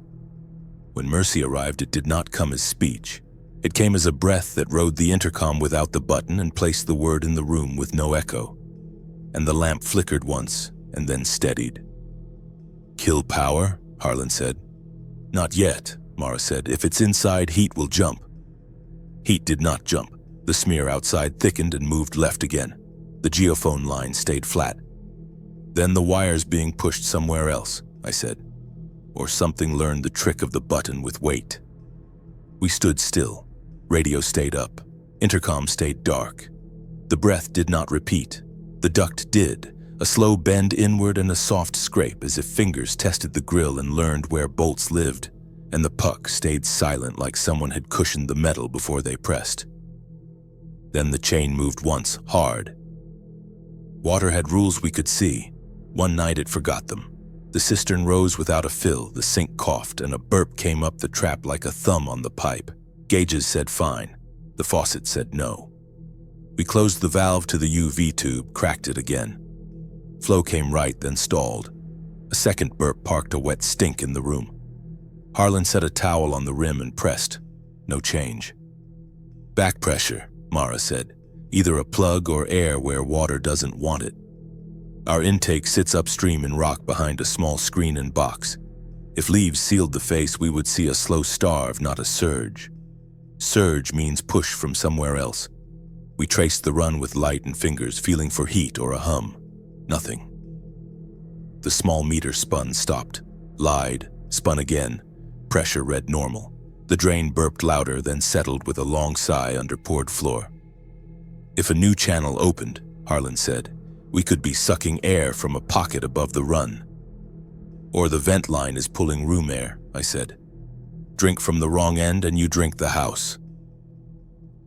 When mercy arrived, it did not come as speech. It came as a breath that rode the intercom without the button and placed the word in the room with no echo. And the lamp flickered once and then steadied. Kill power? Harlan said. Not yet, Mara said. If it's inside, heat will jump. Heat did not jump. The smear outside thickened and moved left again. The geophone line stayed flat. Then the wires being pushed somewhere else, I said. Or something learned the trick of the button with weight. We stood still. Radio stayed up. Intercom stayed dark. The breath did not repeat. The duct did. A slow bend inward and a soft scrape as if fingers tested the grill and learned where bolts lived. And the puck stayed silent like someone had cushioned the metal before they pressed. Then the chain moved once, hard. Water had rules we could see. One night it forgot them. The cistern rose without a fill, the sink coughed, and a burp came up the trap like a thumb on the pipe. Gauges said fine. The faucet said no. We closed the valve to the UV tube, cracked it again. Flow came right, then stalled. A second burp parked a wet stink in the room. Harlan set a towel on the rim and pressed. No change. Back pressure, Mara said. Either a plug or air where water doesn't want it. Our intake sits upstream in rock behind a small screen and box. If leaves sealed the face, we would see a slow starve, not a surge. Surge means push from somewhere else. We traced the run with light and fingers, feeling for heat or a hum. Nothing. The small meter spun, stopped, lied, spun again. Pressure read normal. The drain burped louder, then settled with a long sigh under poured floor. If a new channel opened, Harlan said, we could be sucking air from a pocket above the run. Or the vent line is pulling room air, I said. Drink from the wrong end and you drink the house.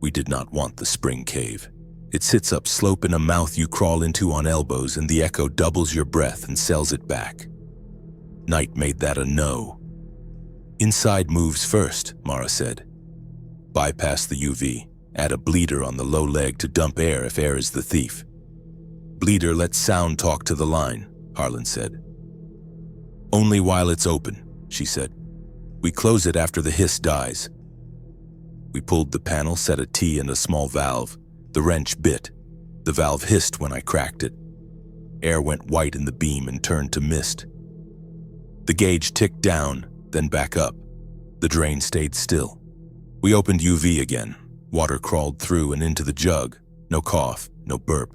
We did not want the spring cave. It sits up slope in a mouth you crawl into on elbows, and the echo doubles your breath and sells it back. Night made that a no. Inside moves first, Mara said. Bypass the UV. Add a bleeder on the low leg to dump air if air is the thief. Bleeder lets sound talk to the line, Harlan said. Only while it's open, she said. We close it after the hiss dies. We pulled the panel, set a T and a small valve. The wrench bit. The valve hissed when I cracked it. Air went white in the beam and turned to mist. The gauge ticked down, then back up. The drain stayed still. We opened UV again. Water crawled through and into the jug. No cough, no burp.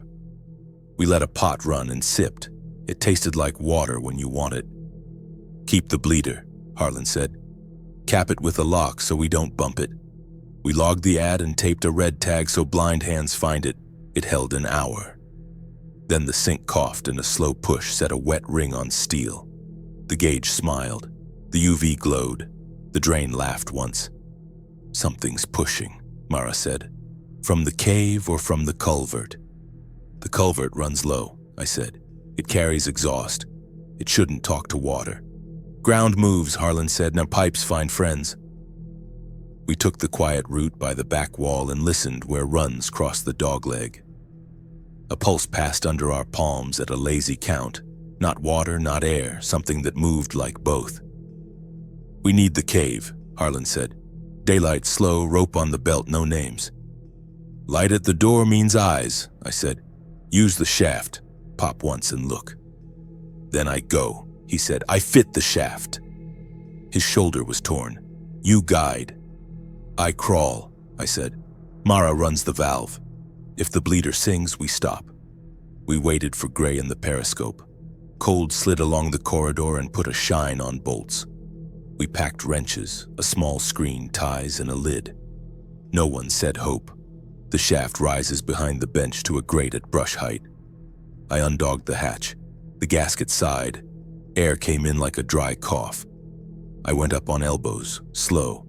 We let a pot run and sipped. It tasted like water when you want it. Keep the bleeder, Harlan said. Cap it with a lock so we don't bump it. We logged the ad and taped a red tag so blind hands find it. It held an hour. Then the sink coughed and a slow push set a wet ring on steel. The gauge smiled. The UV glowed. The drain laughed once. Something's pushing, Mara said. From the cave or from the culvert? The culvert runs low, I said. It carries exhaust. It shouldn't talk to water. Ground moves, Harlan said. Now pipes find friends. We took the quiet route by the back wall and listened where runs crossed the dogleg. A pulse passed under our palms at a lazy count. Not water, not air, something that moved like both. We need the cave, Harlan said. Daylight slow, rope on the belt, no names. Light at the door means eyes, I said. Use the shaft. Pop once and look. Then I go, he said. I fit the shaft. His shoulder was torn. You guide. I crawl, I said. Mara runs the valve. If the bleeder sings, we stop. We waited for Gray in the periscope. Cold slid along the corridor and put a shine on bolts. We packed wrenches, a small screen, ties, and a lid. No one said hope. The shaft rises behind the bench to a grate at brush height. I undogged the hatch. The gasket sighed. Air came in like a dry cough. I went up on elbows, slow.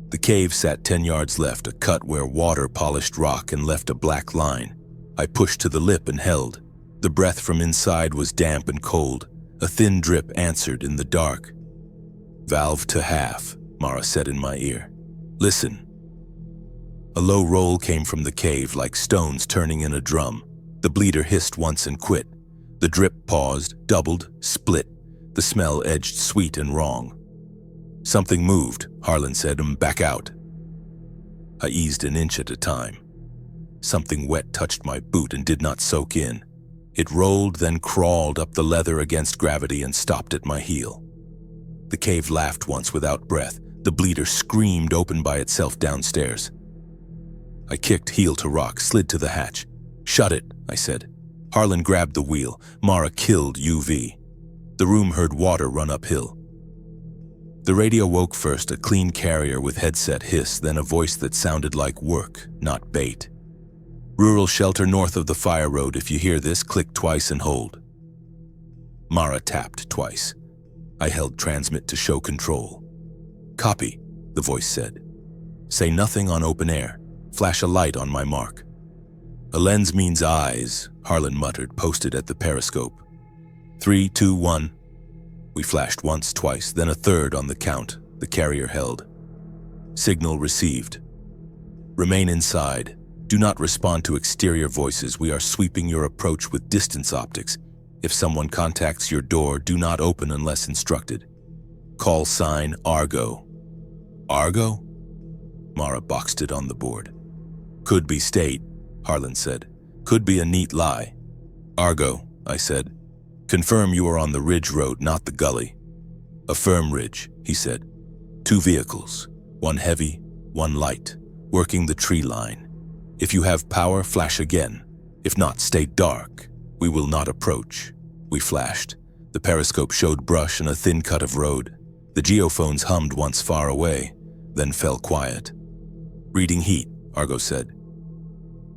The cave sat 10 yards left, a cut where water polished rock and left a black line. I pushed to the lip and held. The breath from inside was damp and cold. A thin drip answered in the dark. Valve to half, Mara said in my ear. Listen. A low roll came from the cave like stones turning in a drum. The bleeder hissed once and quit. The drip paused, doubled, split. The smell edged sweet and wrong. Something moved, Harlan said, back out. I eased an inch at a time. Something wet touched my boot and did not soak in. It rolled, then crawled up the leather against gravity and stopped at my heel. The cave laughed once without breath. The bleeder screamed open by itself downstairs. I kicked heel to rock, slid to the hatch. Shut it, I said. Harlan grabbed the wheel. Mara killed UV. The room heard water run uphill. The radio woke first, a clean carrier with headset hiss, then a voice that sounded like work, not bait. Rural shelter north of the fire road. If you hear this, click twice and hold. Mara tapped twice. I held transmit to show control. Copy, the voice said. Say nothing on open air. Flash a light on my mark. A lens means eyes, Harlan muttered, posted at the periscope. 3, 2, 1. We flashed once, twice, then a third on the count. The carrier held. Signal received. Remain inside. Do not respond to exterior voices. We are sweeping your approach with distance optics. If someone contacts your door, do not open unless instructed. Call sign Argo. Argo? Mara boxed it on the board. Could be state, Harlan said. Could be a neat lie. Argo, I said. Confirm you are on the ridge road, not the gully. A firm ridge, he said. 2 vehicles, one heavy, one light, working the tree line. If you have power, flash again. If not, stay dark. We will not approach. We flashed. The periscope showed brush and a thin cut of road. The geophones hummed once far away, then fell quiet. Reading heat, Argo said.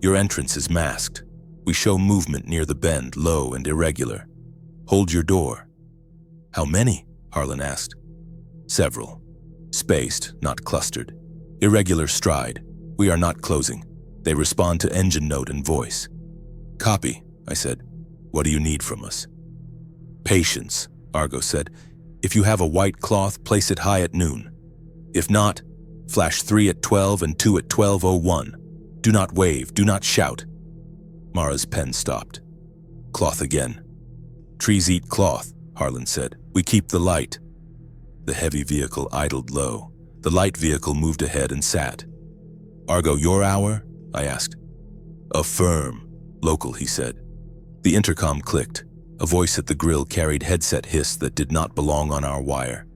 Your entrance is masked. We show movement near the bend, low and irregular. Hold your door. How many? Harlan asked. Several. Spaced, not clustered. Irregular stride. We are not closing. They respond to engine note and voice. Copy, I said. What do you need from us? Patience, Argo said. If you have a white cloth, place it high at noon. If not, flash 3 at 12 and 2 at 12:01. Do not wave, do not shout. Mara's pen stopped. Cloth again. Trees eat cloth, Harlan said. We keep the light. The heavy vehicle idled low. The light vehicle moved ahead and sat. Argo, your hour? I asked. Affirm. Local, he said. The intercom clicked. A voice at the grill carried headset hiss that did not belong on our wire.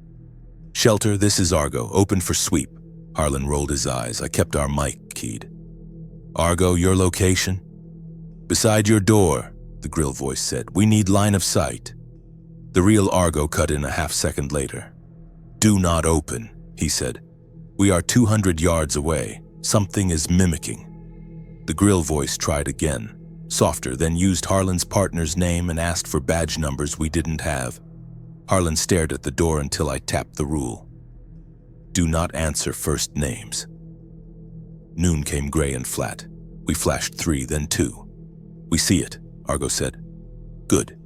Shelter, this is Argo. Open for sweep. Harlan rolled his eyes. I kept our mic keyed. Argo, your location? Beside your door, the grill voice said. We need line of sight. The real Argo cut in a half-second later. Do not open, he said. We are 200 yards away. Something is mimicking. The grill voice tried again, softer, then used Harlan's partner's name and asked for badge numbers we didn't have. Harlan stared at the door until I tapped the rule. Do not answer first names. Noon came gray and flat. We flashed 3, then 2. We see it, Argo said. Good.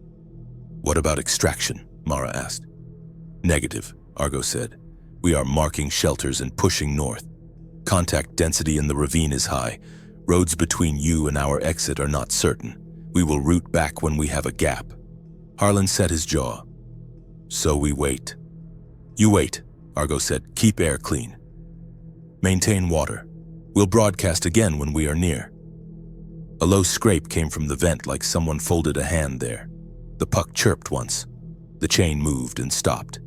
What about extraction? Mara asked. Negative, Argo said. We are marking shelters and pushing north. Contact density in the ravine is high. Roads between you and our exit are not certain. We will route back when we have a gap. Harlan set his jaw. So we wait. You wait, Argo said. Keep air clean. Maintain water. We'll broadcast again when we are near. A low scrape came from the vent like someone folded a hand there. The puck chirped once. The chain moved and stopped.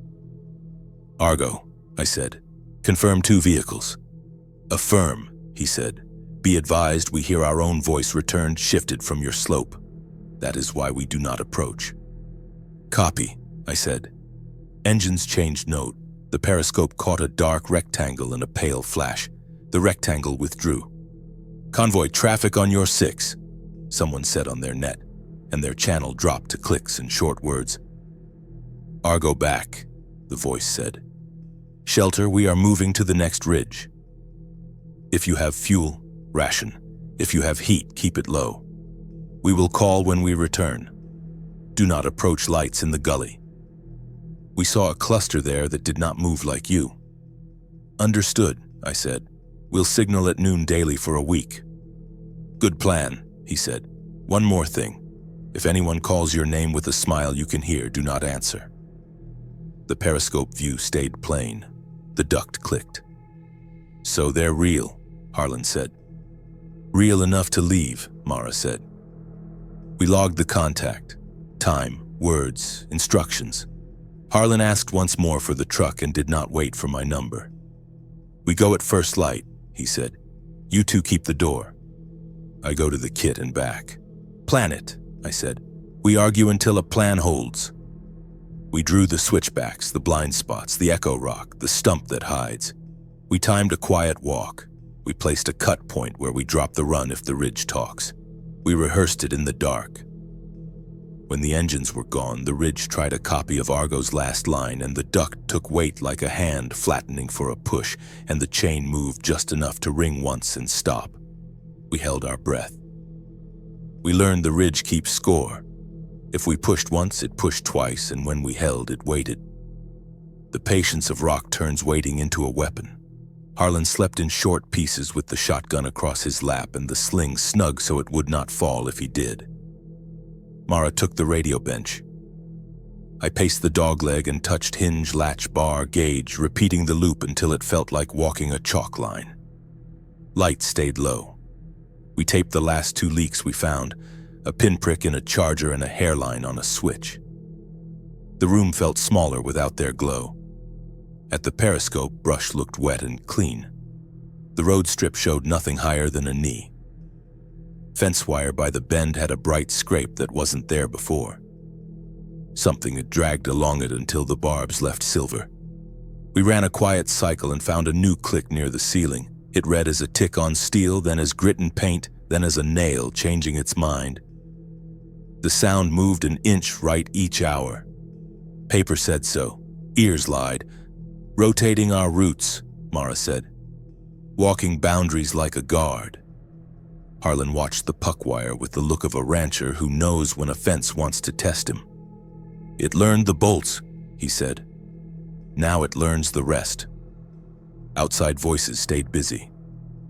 Argo, I said. Confirm 2 vehicles. Affirm, he said. Be advised we hear our own voice returned, shifted from your slope. That is why we do not approach. Copy, I said. Engines changed note. The periscope caught a dark rectangle and a pale flash. The rectangle withdrew. Convoy, traffic on your 6, someone said on their net, and their channel dropped to clicks and short words. Argo back, the voice said. Shelter, we are moving to the next ridge. If you have fuel, ration. If you have heat, keep it low. We will call when we return. Do not approach lights in the gully. We saw a cluster there that did not move like you. Understood, I said. We'll signal at noon daily for a week. Good plan, he said. One more thing. If anyone calls your name with a smile you can hear, do not answer. The periscope view stayed plain. The duct clicked. So they're real, Harlan said. Real enough to leave, Mara said. We logged the contact. Time, words, instructions. Harlan asked once more for the truck and did not wait for my number. We go at first light, he said. You 2 keep the door. I go to the kit and back. Plan it, I said. We argue until a plan holds. We drew the switchbacks, the blind spots, the echo rock, the stump that hides. We timed a quiet walk. We placed a cut point where we drop the run if the ridge talks. We rehearsed it in the dark. When the engines were gone, the ridge tried a copy of Argo's last line, and the duct took weight like a hand flattening for a push, and the chain moved just enough to ring once and stop. We held our breath. We learned the ridge keeps score. If we pushed once, it pushed twice, and when we held, it waited. The patience of rock turns waiting into a weapon. Harlan slept in short pieces with the shotgun across his lap and the sling snug so it would not fall if he did. Mara took the radio bench. I paced the dogleg and touched hinge, latch, bar, gauge, repeating the loop until it felt like walking a chalk line. Light stayed low. We taped the last 2 leaks we found, a pinprick in a charger and a hairline on a switch. The room felt smaller without their glow. At the periscope, brush looked wet and clean. The road strip showed nothing higher than a knee. Fence wire by the bend had a bright scrape that wasn't there before. Something had dragged along it until the barbs left silver. We ran a quiet cycle and found a new click near the ceiling. It read as a tick on steel, then as grit and paint, then as a nail changing its mind. The sound moved an inch right each hour. Paper said so. Ears lied. Rotating our routes, Mara said. Walking boundaries like a guard. Harlan watched the puck wire with the look of a rancher who knows when a fence wants to test him. It learned the bolts, he said. Now it learns the rest. Outside voices stayed busy.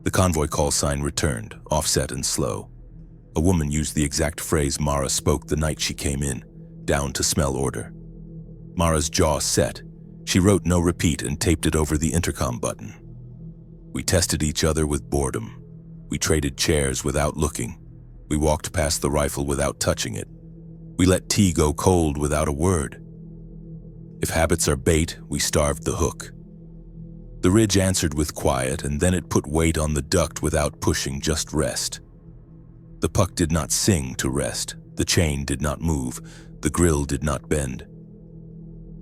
The convoy call sign returned, offset and slow. A woman used the exact phrase Mara spoke the night she came in, down to smell order. Mara's jaw set. She wrote no repeat and taped it over the intercom button. We tested each other with boredom. We traded chairs without looking. We walked past the rifle without touching it. We let tea go cold without a word. If habits are bait, we starved the hook. The ridge answered with quiet, and then it put weight on the duct without pushing, just rest. The puck did not sing to rest. The chain did not move. The grill did not bend.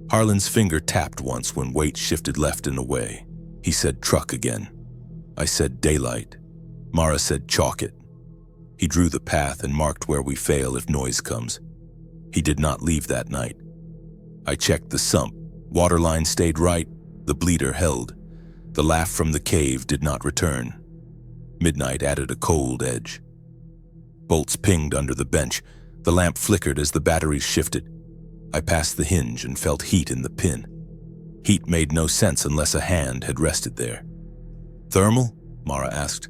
Harlan's finger tapped once when weight shifted left and away. He said truck again. I said daylight. Mara said chalk it. He drew the path and marked where we fail if noise comes. He did not leave that night. I checked the sump. Waterline stayed right. The bleeder held. The laugh from the cave did not return. Midnight added a cold edge. Bolts pinged under the bench. The lamp flickered as the batteries shifted. I passed the hinge and felt heat in the pin. Heat made no sense unless a hand had rested there. Thermal? Mara asked.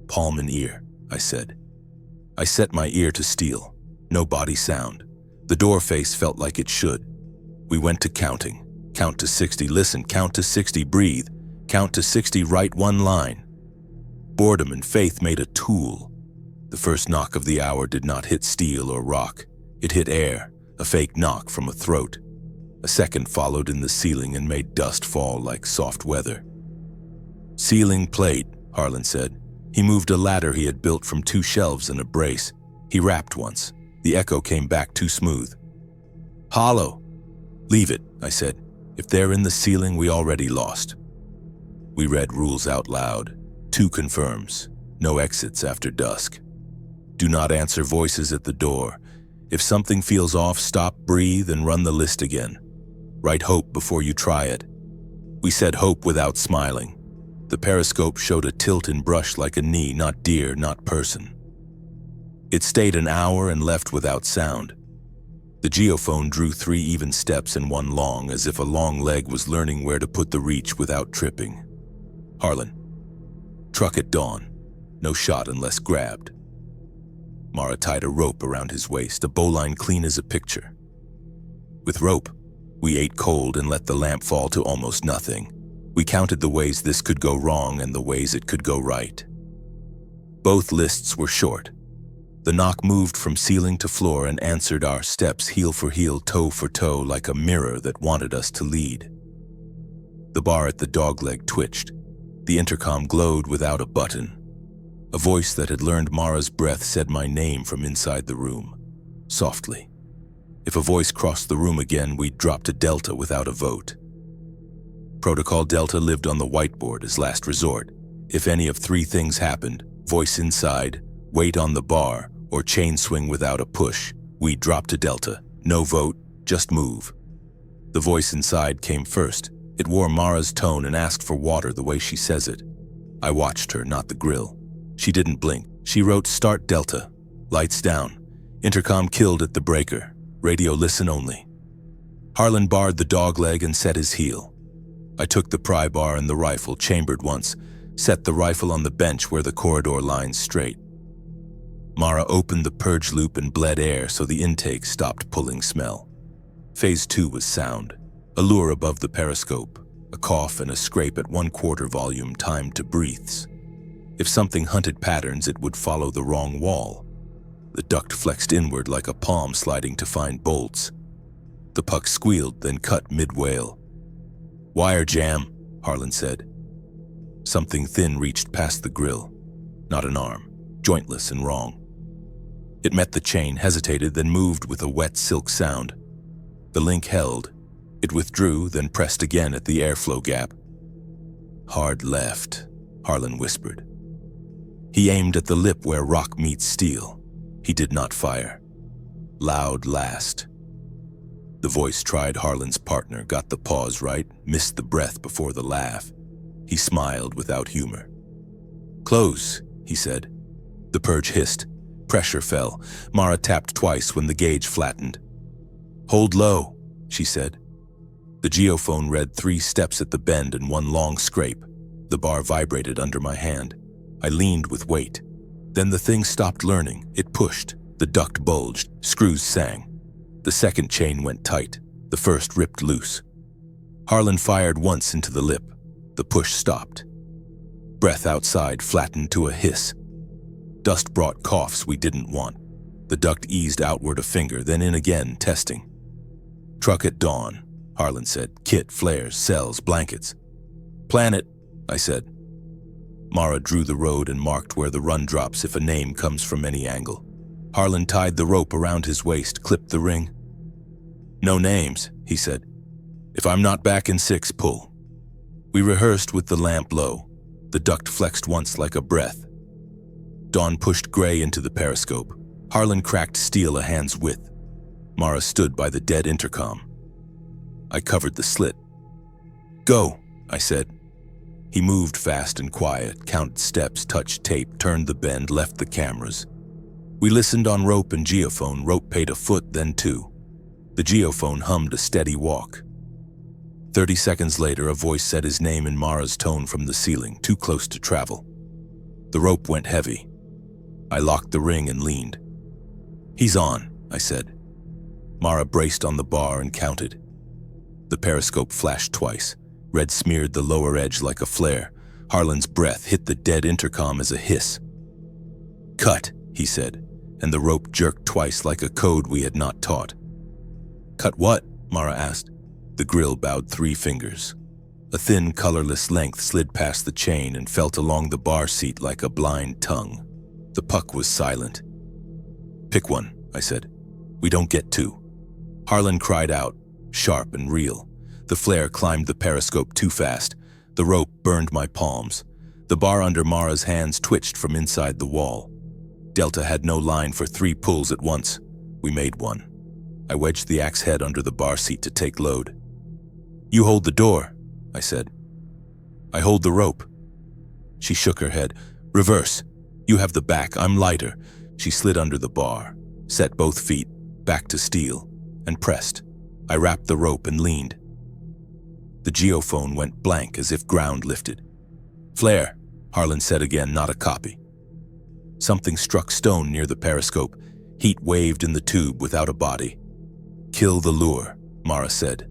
Palm and ear, I said. I set my ear to steel. No body sound. The door face felt like it should. We went to counting. Count to 60, listen, count to 60, breathe. Count to 60, write one line. Boredom and faith made a tool. The first knock of the hour did not hit steel or rock. It hit air, a fake knock from a throat. A second followed in the ceiling and made dust fall like soft weather. Ceiling plate, Harlan said. He moved a ladder he had built from 2 shelves and a brace. He rapped once. The echo came back too smooth. Hollow. Leave it, I said. If they're in the ceiling, we already lost. We read rules out loud. 2 confirms. No exits after dusk. Do not answer voices at the door. If something feels off, stop, breathe, and run the list again. Write hope before you try it. We said hope without smiling. The periscope showed a tilt in brush like a knee, not deer, not person. It stayed an hour and left without sound. The geophone drew 3 even steps and 1 long, as if a long leg was learning where to put the reach without tripping. Harlan. Truck at dawn. No shot unless grabbed. Mara tied a rope around his waist, a bowline clean as a picture. With rope, we ate cold and let the lamp fall to almost nothing. We counted the ways this could go wrong and the ways it could go right. Both lists were short. The knock moved from ceiling to floor and answered our steps heel for heel, toe for toe, like a mirror that wanted us to lead. The bar at the dogleg twitched. The intercom glowed without a button. A voice that had learned Mara's breath said my name from inside the room, softly. If a voice crossed the room again, we'd drop to Delta without a vote. Protocol Delta lived on the whiteboard as last resort. If any of 3 things happened, voice inside, wait on the bar, or chain swing without a push, we'd drop to Delta. No vote, just move. The voice inside came first. It wore Mara's tone and asked for water the way she says it. I watched her, not the grill. She didn't blink. She wrote start Delta. Lights down. Intercom killed at the breaker. Radio listen only. Harlan barred the dogleg and set his heel. I took the pry bar and the rifle, chambered once, set the rifle on the bench where the corridor lines straight. Mara opened the purge loop and bled air so the intake stopped pulling smell. Phase 2 was sound. A lure above the periscope, a cough and a scrape at 1/4 volume timed to breaths. If something hunted patterns, it would follow the wrong wall. The duct flexed inward like a palm sliding to find bolts. The puck squealed, then cut mid-wail. "Wire jam," Harlan said. Something thin reached past the grill. Not an arm, jointless and wrong. It met the chain, hesitated, then moved with a wet silk sound. The link held. It withdrew, then pressed again at the airflow gap. "Hard left," Harlan whispered. He aimed at the lip where rock meets steel. He did not fire. Loud last. The voice tried Harlan's partner, got the pause right, missed the breath before the laugh. He smiled without humor. "Close," he said. The purge hissed. Pressure fell. Mara tapped twice when the gauge flattened. "Hold low," she said. The geophone read 3 steps at the bend and 1 long scrape. The bar vibrated under my hand. I leaned with weight. Then the thing stopped learning. It pushed. The duct bulged. Screws sang. The second chain went tight. The first ripped loose. Harlan fired once into the lip. The push stopped. Breath outside flattened to a hiss. Dust brought coughs we didn't want. The duct eased outward a finger, then in again, testing. "Truck at dawn," Harlan said. "Kit, flares, cells, blankets." "Planet," I said. Mara drew the road and marked where the run drops if a name comes from any angle. Harlan tied the rope around his waist, clipped the ring. "No names," he said. "If I'm not back in 6, pull." We rehearsed with the lamp low. The duct flexed once like a breath. Dawn pushed gray into the periscope. Harlan cracked steel a hand's width. Mara stood by the dead intercom. I covered the slit. "Go," I said. He moved fast and quiet, counted steps, touched tape, turned the bend, left the cameras. We listened on rope and geophone. Rope paid a foot, then 2. The geophone hummed a steady walk. 30 seconds later, a voice said his name in Mara's tone from the ceiling, too close to travel. The rope went heavy. I locked the ring and leaned. "He's on," I said. Mara braced on the bar and counted. The periscope flashed twice. Red smeared the lower edge like a flare. Harlan's breath hit the dead intercom as a hiss. "Cut," he said, and the rope jerked twice like a code we had not taught. "Cut what?" Mara asked. The grill bowed 3 fingers. A thin, colorless length slid past the chain and felt along the bar seat like a blind tongue. The puck was silent. "Pick one," I said. "We don't get 2. Harlan cried out, sharp and real. The flare climbed the periscope too fast. The rope burned my palms. The bar under Mara's hands twitched from inside the wall. Delta had no line for 3 pulls at once. We made one. I wedged the axe head under the bar seat to take load. "You hold the door," I said. "I hold the rope." She shook her head. "Reverse. You have the back, I'm lighter." She slid under the bar, set both feet, back to steel, and pressed. I wrapped the rope and leaned. The geophone went blank as if ground lifted. "Flare," Harlan said again, not a copy. Something struck stone near the periscope. Heat waved in the tube without a body. "Kill the lure," Mara said.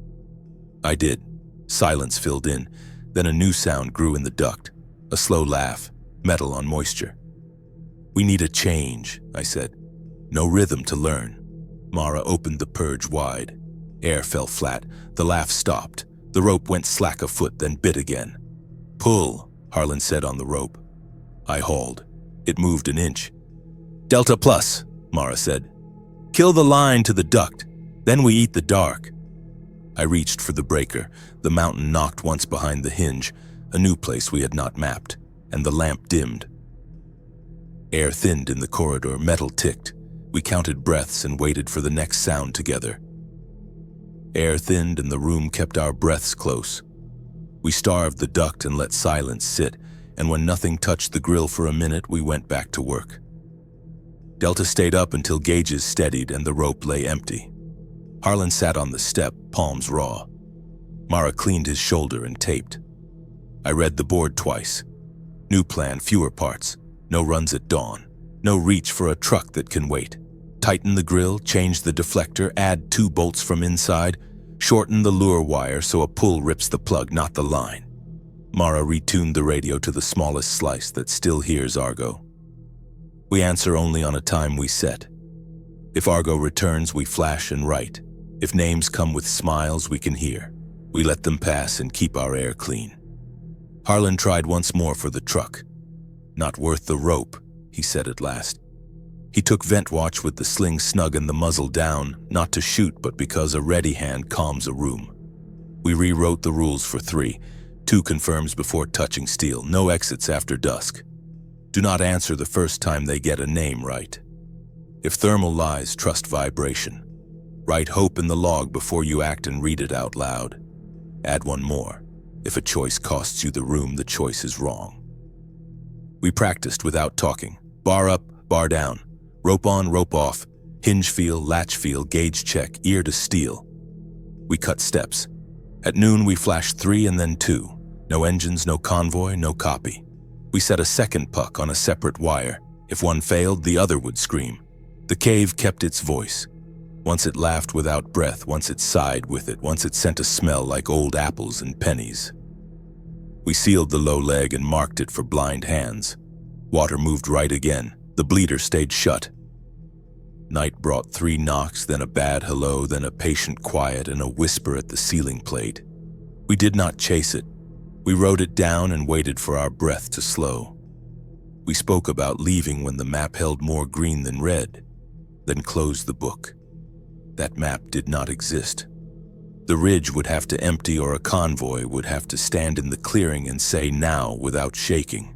I did. Silence filled in. Then a new sound grew in the duct. A slow laugh, metal on moisture. "We need a change," I said. "No rhythm to learn." Mara opened the purge wide. Air fell flat. The laugh stopped. The rope went slack a foot, then bit again. "Pull," Harlan said on the rope. I hauled. It moved an inch. "Delta plus," Mara said. "Kill the line to the duct. Then we eat the dark." I reached for the breaker. The mountain knocked once behind the hinge, a new place we had not mapped, and the lamp dimmed. Air thinned in the corridor, metal ticked. We counted breaths and waited for the next sound together. Air thinned and the room kept our breaths close. We starved the duct and let silence sit, and when nothing touched the grill for a minute, we went back to work. Delta stayed up until gauges steadied and the rope lay empty. Harlan sat on the step, palms raw. Mara cleaned his shoulder and taped. I read the board twice. New plan, fewer parts. No runs at dawn. No reach for a truck that can wait. Tighten the grill, change the deflector, add 2 bolts from inside, shorten the lure wire so a pull rips the plug, not the line. Mara retuned the radio to the smallest slice that still hears Argo. We answer only on a time we set. If Argo returns, we flash and write. If names come with smiles, we can hear. We let them pass and keep our air clean. Harlan tried once more for the truck. Not worth the rope, he said at last. He took vent watch with the sling snug and the muzzle down, not to shoot but because a ready hand calms a room. We rewrote the rules for 3. 2 confirms before touching steel, no exits after dusk. Do not answer the first time they get a name right. If thermal lies, trust vibration. Write hope in the log before you act and read it out loud. Add one more. If a choice costs you the room, the choice is wrong. We practiced without talking. Bar up, bar down. Rope on, rope off. Hinge feel, latch feel, gauge check, ear to steel. We cut steps. At noon, we flashed 3 and then 2. No engines, no convoy, no copy. We set a second puck on a separate wire. If one failed, the other would scream. The cave kept its voice. Once it laughed without breath, once it sighed with it, once it sent a smell like old apples and pennies. We sealed the low leg and marked it for blind hands. Water moved right again. The bleeder stayed shut. Night brought 3 knocks, then a bad hello, then a patient quiet and a whisper at the ceiling plate. We did not chase it. We wrote it down and waited for our breath to slow. We spoke about leaving when the map held more green than red, then closed the book. That map did not exist. The ridge would have to empty or a convoy would have to stand in the clearing and say now without shaking.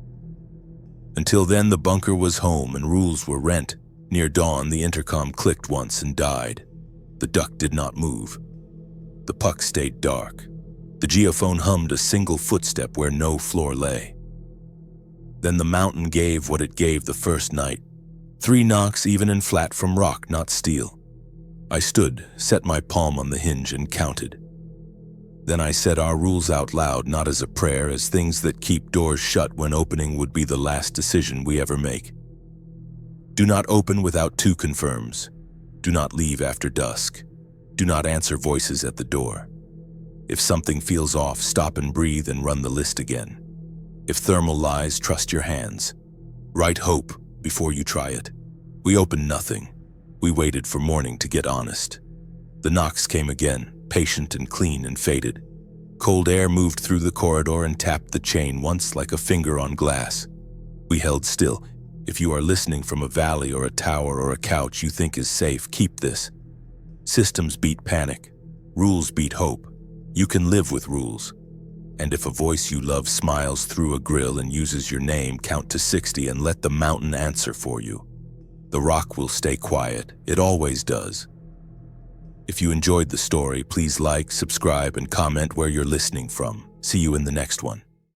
Until then, the bunker was home and rules were rent. Near dawn, the intercom clicked once and died. The duck did not move. The puck stayed dark. The geophone hummed a single footstep where no floor lay. Then the mountain gave what it gave the first night. 3 knocks even and flat from rock, not steel. I stood, set my palm on the hinge and counted. Then I said our rules out loud, not as a prayer, as things that keep doors shut when opening would be the last decision we ever make. Do not open without 2 confirms. Do not leave after dusk. Do not answer voices at the door. If something feels off, stop and breathe and run the list again. If thermal lies, trust your hands. Write hope before you try it. We opened nothing. We waited for morning to get honest. The knocks came again, patient and clean and faded. Cold air moved through the corridor and tapped the chain once like a finger on glass. We held still. If you are listening from a valley or a tower or a couch you think is safe, keep this. Systems beat panic. Rules beat hope. You can live with rules. And if a voice you love smiles through a grill and uses your name, count to 60 and let the mountain answer for you. The rock will stay quiet. It always does. If you enjoyed the story, please like, subscribe, and comment where you're listening from. See you in the next one.